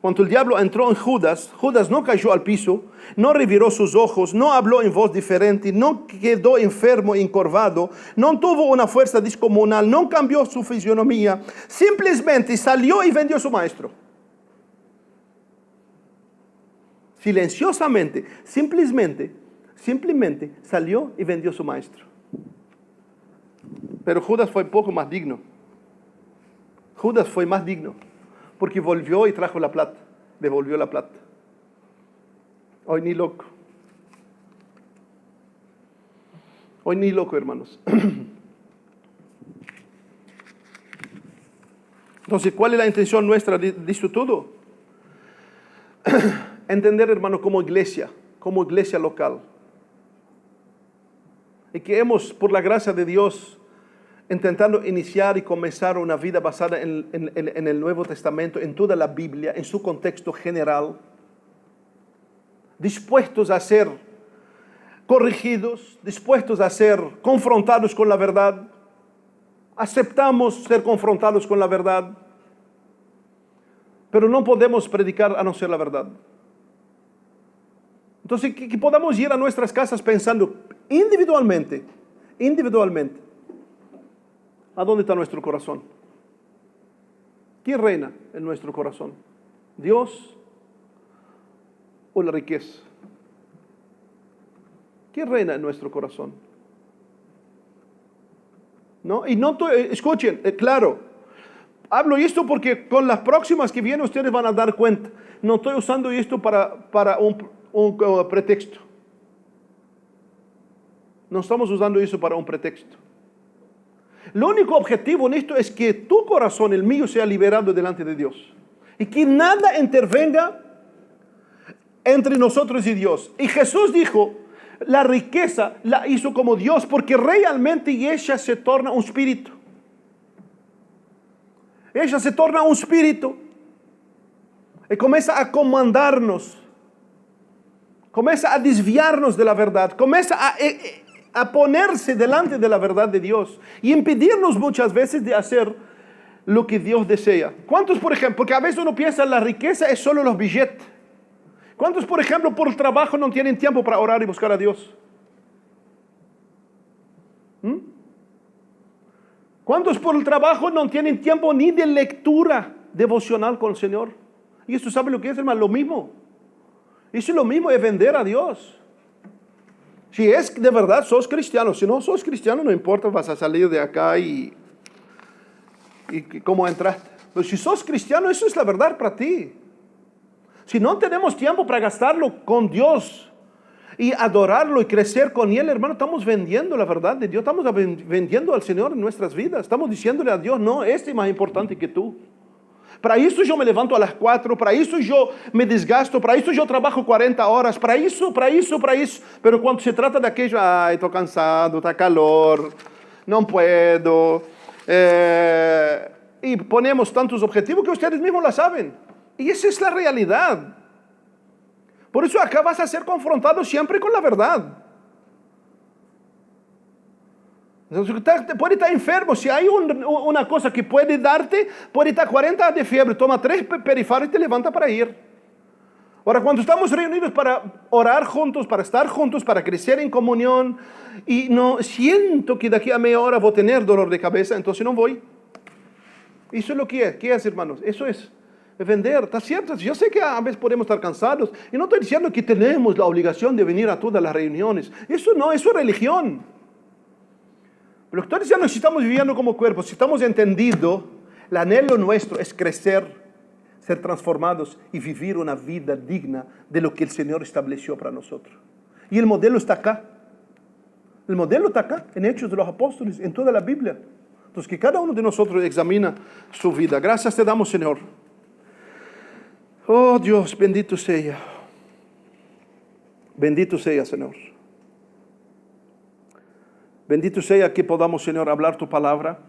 Cuando el diablo entró en Judas, Judas no cayó al piso, no reviró sus ojos, no habló en voz diferente, no quedó enfermo y encorvado, no tuvo una fuerza descomunal, no cambió su fisionomía, simplemente salió y vendió a su maestro. Silenciosamente, simplemente salió y vendió a su maestro. Pero Judas fue poco más digno. Judas fue más digno, porque volvió y trajo la plata, devolvió la plata. Hoy ni loco. Hoy ni loco, hermanos. Entonces, ¿cuál es la intención nuestra de esto todo? Entender, hermano, como iglesia local. Y que hemos, por la gracia de Dios, intentando iniciar y comenzar una vida basada en el Nuevo Testamento, en toda la Biblia, en su contexto general, dispuestos a ser corregidos, dispuestos a ser confrontados con la verdad. Aceptamos ser confrontados con la verdad, pero no podemos predicar a no ser la verdad. Entonces, que podamos ir a nuestras casas pensando individualmente, ¿a dónde está nuestro corazón? ¿Quién reina en nuestro corazón? ¿Dios o la riqueza? ¿Quién reina en nuestro corazón? ¿No? Y no, escuchen, claro, hablo esto porque con las próximas que vienen ustedes van a dar cuenta. No estoy usando esto para un pretexto. No estamos usando eso para un pretexto. Lo único objetivo en esto es que tu corazón, el mío, sea liberado delante de Dios. Y que nada intervenga entre nosotros y Dios. Y Jesús dijo, la riqueza la hizo como Dios, porque realmente ella se torna un espíritu. Ella se torna un espíritu. Y comienza a comandarnos. Comienza a desviarnos de la verdad. Comienza a ponerse delante de la verdad de Dios y impedirnos muchas veces de hacer lo que Dios desea. ¿Cuántos, por ejemplo, porque a veces uno piensa la riqueza es solo los billetes? ¿Cuántos, por ejemplo, por el trabajo no tienen tiempo para orar y buscar a Dios? ¿Cuántos por el trabajo no tienen tiempo ni de lectura devocional con el Señor? Y esto, ¿sabe lo que es, hermano? Lo mismo. Eso es lo mismo, es vender a Dios. Si es de verdad sos cristiano, si no sos cristiano, no importa, vas a salir de acá y cómo entraste. Pero si sos cristiano, eso es la verdad para ti. Si no tenemos tiempo para gastarlo con Dios y adorarlo y crecer con Él, hermano, estamos vendiendo la verdad de Dios, estamos vendiendo al Señor en nuestras vidas. Estamos diciéndole a Dios, no, este es más importante que tú. Para isso yo me levanto a las 4, para isso yo me desgasto, para isso yo trabajo 40 horas, para isso. Pero cuando se trata de aquello, ay, estoy cansado, está calor, no puedo. Y ponemos tantos objetivos que ustedes mismos la saben. Y esa es la realidad. Por eso acá vas a ser confrontado siempre con la verdad. Puede estar enfermo, si hay una cosa que puede darte, puede estar 40 de fiebre, toma 3 periférios y te levanta para ir. Ahora, cuando estamos reunidos para orar juntos, para estar juntos, para crecer en comunión, y no siento que de aquí a media hora voy a tener dolor de cabeza, entonces no voy. Eso es lo que es. ¿Qué es, hermanos? Eso es vender, ¿está cierto? Yo sé que a veces podemos estar cansados, y no estoy diciendo que tenemos la obligación de venir a todas las reuniones. Eso no, eso es religión. Pero estoy diciendo que si estamos viviendo como cuerpo, si estamos entendiendo, el anhelo nuestro es crecer, ser transformados y vivir una vida digna de lo que el Señor estableció para nosotros. Y el modelo está acá. El modelo está acá, en Hechos de los Apóstoles, en toda la Biblia. Entonces, que cada uno de nosotros examina su vida. Gracias te damos, Señor. Oh, Dios, bendito sea. Bendito sea, Señor. Bendito sea que podamos, Señor, hablar tu palabra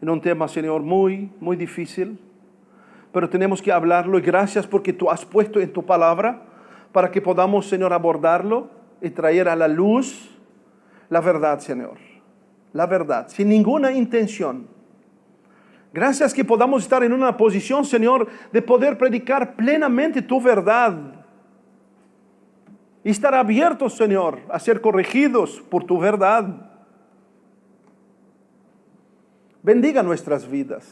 en un tema, Señor, muy, muy difícil. Pero tenemos que hablarlo y gracias porque tú has puesto en tu palabra para que podamos, Señor, abordarlo y traer a la luz la verdad, Señor. La verdad, sin ninguna intención Gracias que podamos estar en una posición, Señor, de poder predicar plenamente tu verdad. Y estar abiertos, Señor, a ser corregidos por tu verdad. Bendiga nuestras vidas.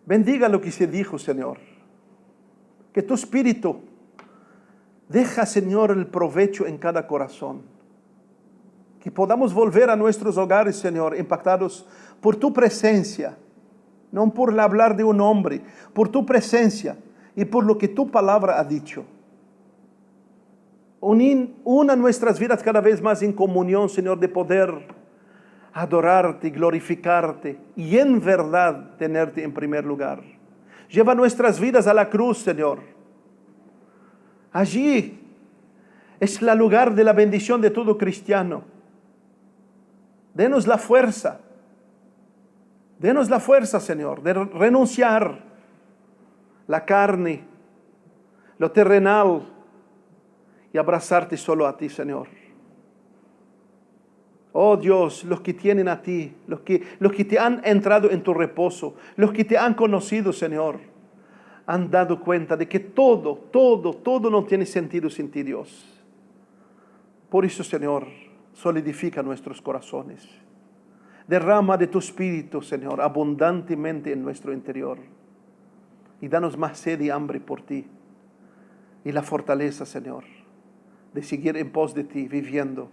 Bendiga lo que se dijo, Señor. Que tu Espíritu deja, Señor, el provecho en cada corazón. Que podamos volver a nuestros hogares, Señor, impactados por tu presencia. No por el hablar de un hombre, por tu presencia y por lo que tu palabra ha dicho. Una nuestras vidas cada vez más en comunión, Señor, de poder adorarte, glorificarte y en verdad tenerte en primer lugar. Lleva nuestras vidas a la cruz, Señor. Allí es el lugar de la bendición de todo cristiano. Denos la fuerza. Denos la fuerza, Señor, de renunciar la carne, lo terrenal y abrazarte solo a ti, Señor. Oh Dios, los que tienen a ti, los que te han entrado en tu reposo, los que te han conocido, Señor, han dado cuenta de que todo no tiene sentido sin ti, Dios. Por eso, Señor, solidifica nuestros corazones. Derrama de tu Espíritu, Señor, abundantemente en nuestro interior. Y danos más sed y hambre por ti. Y la fortaleza, Señor, de seguir en pos de ti, viviendo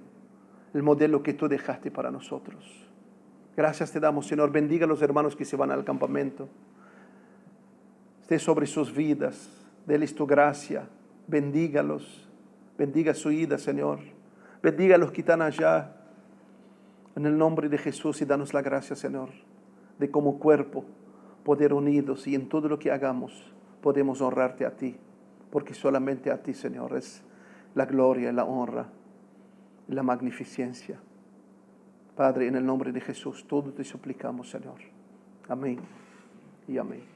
el modelo que tú dejaste para nosotros. Gracias te damos, Señor. Bendiga a los hermanos que se van al campamento. Esté sobre sus vidas. Deles tu gracia. Bendígalos. Bendiga su ida, Señor. Bendiga a los que están allá. En el nombre de Jesús, y danos la gracia, Señor, de como cuerpo poder unidos y en todo lo que hagamos podemos honrarte a ti, porque solamente a ti, Señor, es la gloria, la honra, la magnificencia. Padre, en el nombre de Jesús, todo te suplicamos, Señor. Amén y amén.